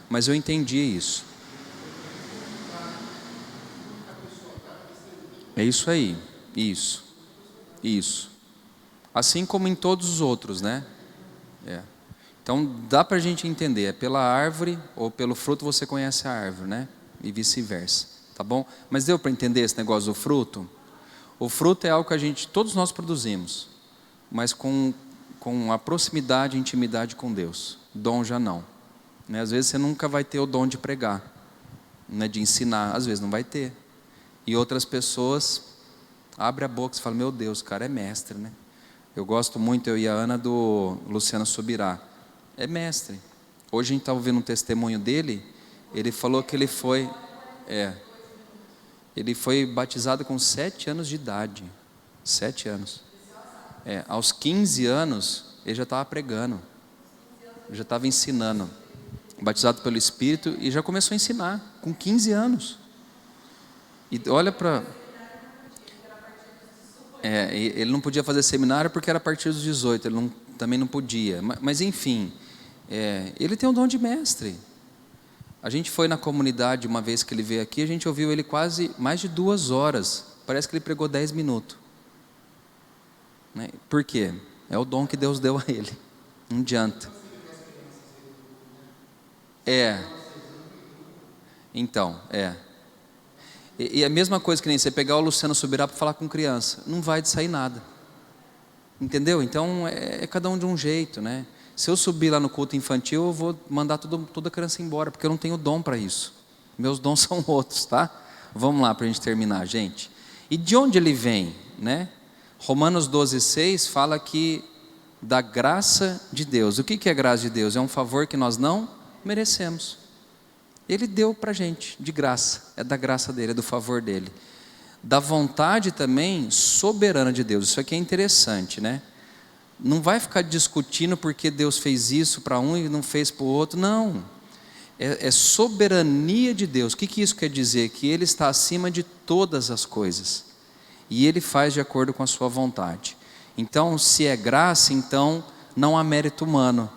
Mas eu entendi isso. É isso aí, isso. Assim como em todos os outros, né? Então dá para a gente entender, é pela árvore ou pelo fruto você conhece a árvore, né? E vice-versa, tá bom? Mas deu para entender esse negócio do fruto? O fruto é algo que todos nós produzimos, mas com a proximidade e intimidade com Deus. Dom já não, né? Às vezes você nunca vai ter o dom de pregar, né? De ensinar, às vezes não vai ter. E outras pessoas abrem a boca e falam, meu Deus, o cara é mestre, né? Eu gosto muito, eu e a Ana, do Luciano Subirá. É mestre. Hoje a gente está ouvindo um testemunho dele. Ele falou que ele foi batizado com 7 anos de idade. 7 anos. Aos 15 anos, ele já estava pregando. Já estava ensinando. Batizado pelo Espírito e já começou a ensinar, com 15 anos. E olha para... ele não podia fazer seminário porque era a partir dos 18, ele também não podia. Mas enfim, ele tem um dom de mestre. A gente foi na comunidade uma vez que ele veio aqui, a gente ouviu ele quase mais de 2 horas. Parece que ele pregou 10 minutos. Né? Por quê? É o dom que Deus deu a ele. Não adianta. Então, E a mesma coisa que nem você pegar o Luciano Subirá para falar com criança, não vai sair nada. Entendeu? Então é cada um de um jeito, né? Se eu subir lá no culto infantil, eu vou mandar toda a criança embora, porque eu não tenho dom para isso. Meus dons são outros, tá? Vamos lá para a gente terminar, gente. E de onde ele vem, né? Romanos 12,6 fala que da graça de Deus. O que é graça de Deus? É um favor que nós não merecemos. Ele deu para a gente, de graça, é da graça dele, é do favor dele. Da vontade também soberana de Deus, isso aqui é interessante, né? Não vai ficar discutindo porque Deus fez isso para um e não fez para o outro, não. É soberania de Deus. O que isso quer dizer? Que Ele está acima de todas as coisas. E Ele faz de acordo com a sua vontade. Então, se é graça, então não há mérito humano.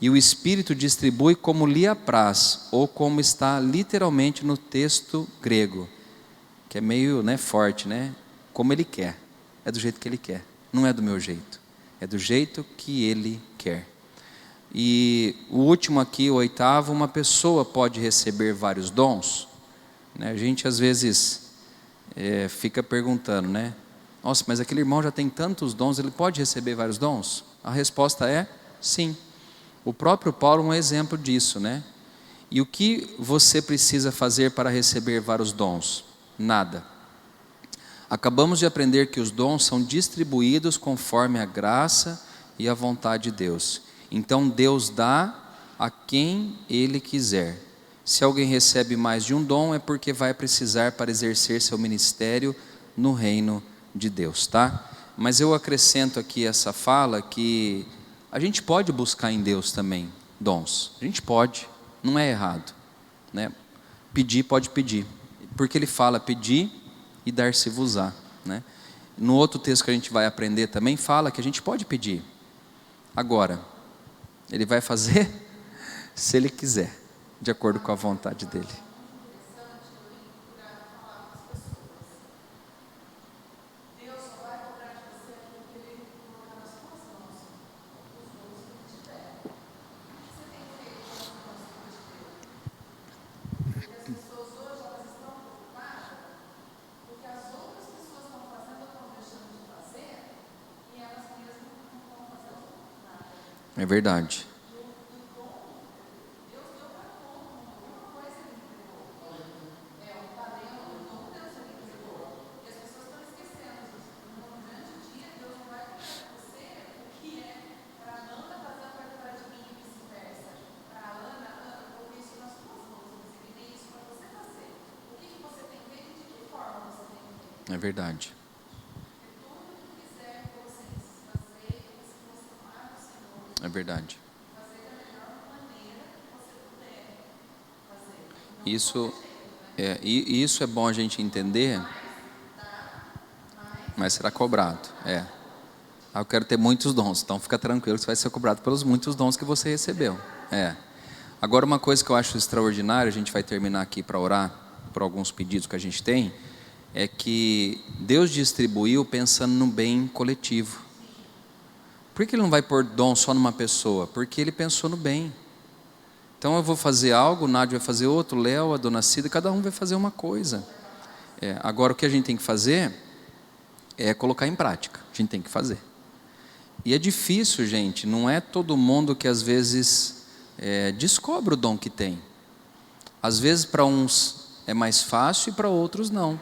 E o Espírito distribui como lhe apraz, ou como está literalmente no texto grego, que é meio forte, né? Como Ele quer, é do jeito que Ele quer, não é do meu jeito, é do jeito que Ele quer. E o último aqui, o 8º, uma pessoa pode receber vários dons, né? A gente às vezes fica perguntando, né? Nossa, mas aquele irmão já tem tantos dons, ele pode receber vários dons? A resposta é sim. O próprio Paulo é um exemplo disso, né? E o que você precisa fazer para receber vários dons? Nada. Acabamos de aprender que os dons são distribuídos conforme a graça e a vontade de Deus. Então Deus dá a quem Ele quiser. Se alguém recebe mais de um dom, é porque vai precisar para exercer seu ministério no reino de Deus, tá? Mas eu acrescento aqui essa fala que a gente pode buscar em Deus também dons. A gente pode, não é errado, né? Pedir, pode pedir, porque Ele fala, pedir e dar-se-vos-á, né? No outro texto que a gente vai aprender também fala que a gente pode pedir. Agora, Ele vai fazer se Ele quiser, de acordo com a vontade dEle. É verdade. É verdade. É verdade. Isso isso é bom a gente entender, mas será cobrado. Eu quero ter muitos dons, então fica tranquilo que você vai ser cobrado pelos muitos dons que você recebeu. Agora, uma coisa que eu acho extraordinária, a gente vai terminar aqui para orar por alguns pedidos que a gente tem, é que Deus distribuiu pensando no bem coletivo. Por que Ele não vai pôr dom só numa pessoa? Porque Ele pensou no bem. Então eu vou fazer algo, o Nádio vai fazer outro, o Léo, a Dona Cida, cada um vai fazer uma coisa. Agora o que a gente tem que fazer é colocar em prática. A gente tem que fazer. E é difícil, gente, não é todo mundo que às vezes descobre o dom que tem. Às vezes para uns é mais fácil e para outros não.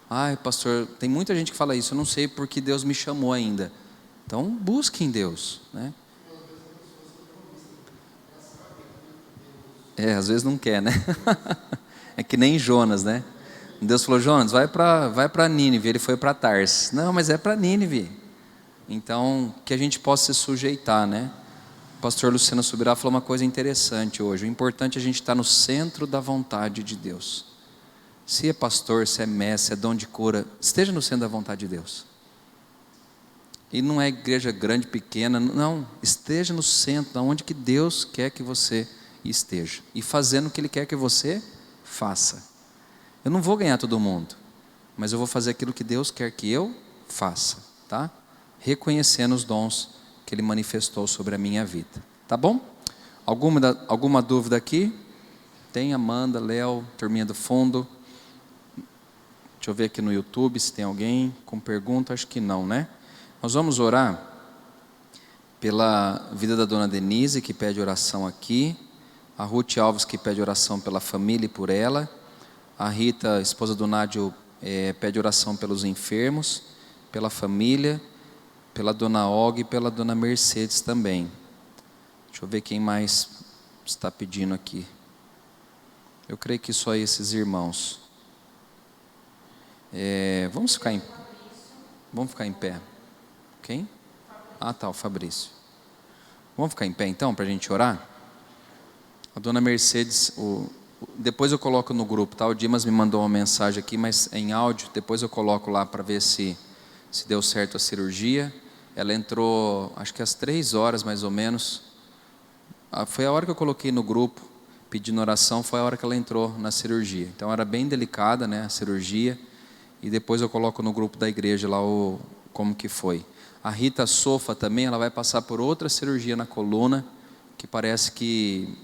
Ai, pastor, tem muita gente que fala isso, eu não sei porque Deus me chamou ainda. Então busque em Deus, né? Às vezes não quer, né? É que nem Jonas, né? Deus falou, Jonas, vai para Nínive. Ele foi para Tarsis. Não, mas é para Nínive. Então, que a gente possa se sujeitar, né? O pastor Luciano Subirá falou uma coisa interessante hoje. O importante é a gente estar no centro da vontade de Deus. Se é pastor, se é mestre, se é dom de cura, esteja no centro da vontade de Deus. E não é igreja grande, pequena, não. Esteja no centro, onde que Deus quer que você esteja. E fazendo o que Ele quer que você faça. Eu não vou ganhar todo mundo, mas eu vou fazer aquilo que Deus quer que eu faça, tá? Reconhecendo os dons que Ele manifestou sobre a minha vida. Tá bom? Alguma dúvida aqui? Tem Amanda, Léo, turminha do fundo. Deixa eu ver aqui no YouTube se tem alguém com pergunta. Acho que não, né? Nós vamos orar pela vida da Dona Denise, que pede oração aqui. A Ruth Alves, que pede oração pela família e por ela. A Rita, esposa do Nádio, pede oração pelos enfermos, pela família, pela Dona Olga e pela Dona Mercedes também. Deixa eu ver quem mais está pedindo aqui. Eu creio que só esses irmãos. Vamos ficar em pé. Quem? Ah, tá, o Fabrício. Vamos ficar em pé então, para a gente orar? A Dona Mercedes, depois eu coloco no grupo, tá? O Dimas me mandou uma mensagem aqui, mas em áudio. Depois eu coloco lá para ver se deu certo a cirurgia. Ela entrou, acho que às 3 horas mais ou menos. Foi a hora que eu coloquei no grupo, pedindo oração, foi a hora que ela entrou na cirurgia. Então era bem delicada, né, a cirurgia. E depois eu coloco no grupo da igreja lá como que foi. A Rita Sofa também, ela vai passar por outra cirurgia na coluna, que parece que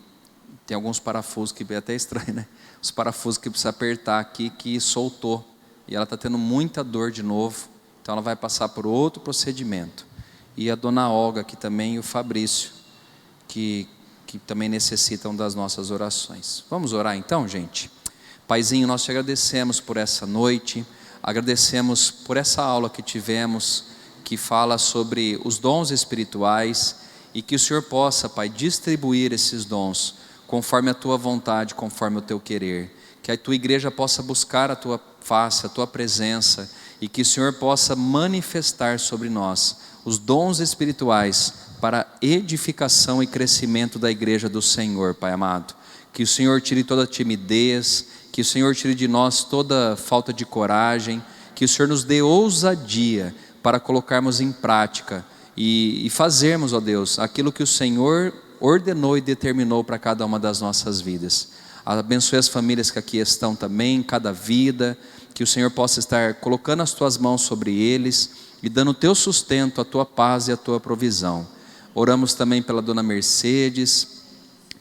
tem alguns parafusos, que é até estranho, né? Os parafusos que precisa apertar aqui, que soltou. E ela está tendo muita dor de novo. Então ela vai passar por outro procedimento. E a Dona Olga aqui também, e o Fabrício, que também necessitam das nossas orações. Vamos orar então, gente? Paizinho, nós te agradecemos por essa noite. Agradecemos por essa aula que tivemos, que fala sobre os dons espirituais, e que o Senhor possa, Pai, distribuir esses dons, conforme a Tua vontade, conforme o Teu querer. Que a Tua igreja possa buscar a Tua face, a Tua presença, e que o Senhor possa manifestar sobre nós os dons espirituais para edificação e crescimento da igreja do Senhor, Pai amado. Que o Senhor tire toda timidez, que o Senhor tire de nós toda falta de coragem, que o Senhor nos dê ousadia para colocarmos em prática e fazermos, ó Deus, aquilo que o Senhor ordenou e determinou para cada uma das nossas vidas. Abençoe as famílias que aqui estão também, cada vida, que o Senhor possa estar colocando as Tuas mãos sobre eles e dando o Teu sustento, a Tua paz e a Tua provisão. Oramos também pela Dona Mercedes,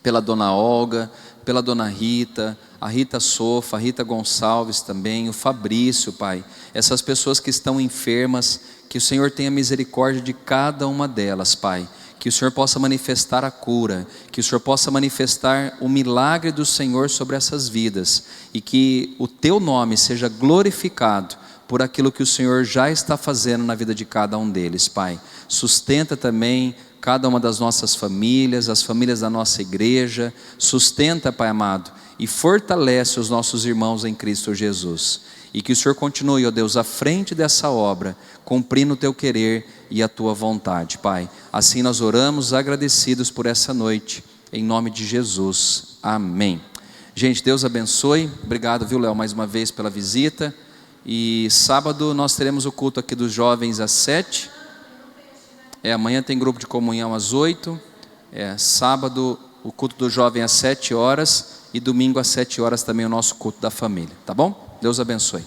pela Dona Olga, pela Dona Rita, a Rita Sofa, a Rita Gonçalves também, o Fabrício, Pai. Essas pessoas que estão enfermas, que o Senhor tenha misericórdia de cada uma delas, Pai. que o Senhor possa manifestar a cura, que o Senhor possa manifestar o milagre do Senhor sobre essas vidas, e que o Teu nome seja glorificado por aquilo que o Senhor já está fazendo na vida de cada um deles, Pai. Sustenta também cada uma das nossas famílias, as famílias da nossa igreja, sustenta, Pai amado, e fortalece os nossos irmãos em Cristo Jesus. E que o Senhor continue, ó Deus, à frente dessa obra, cumprindo o Teu querer e a Tua vontade, Pai. Assim nós oramos agradecidos por essa noite, em nome de Jesus. Amém. Gente, Deus abençoe. Obrigado, viu, Léo, mais uma vez pela visita. E sábado nós teremos o culto aqui dos jovens às 7. Amanhã tem grupo de comunhão às 8. Sábado o culto do jovem às 7 horas. E domingo às 7 horas também o nosso culto da família. Tá bom? Deus abençoe.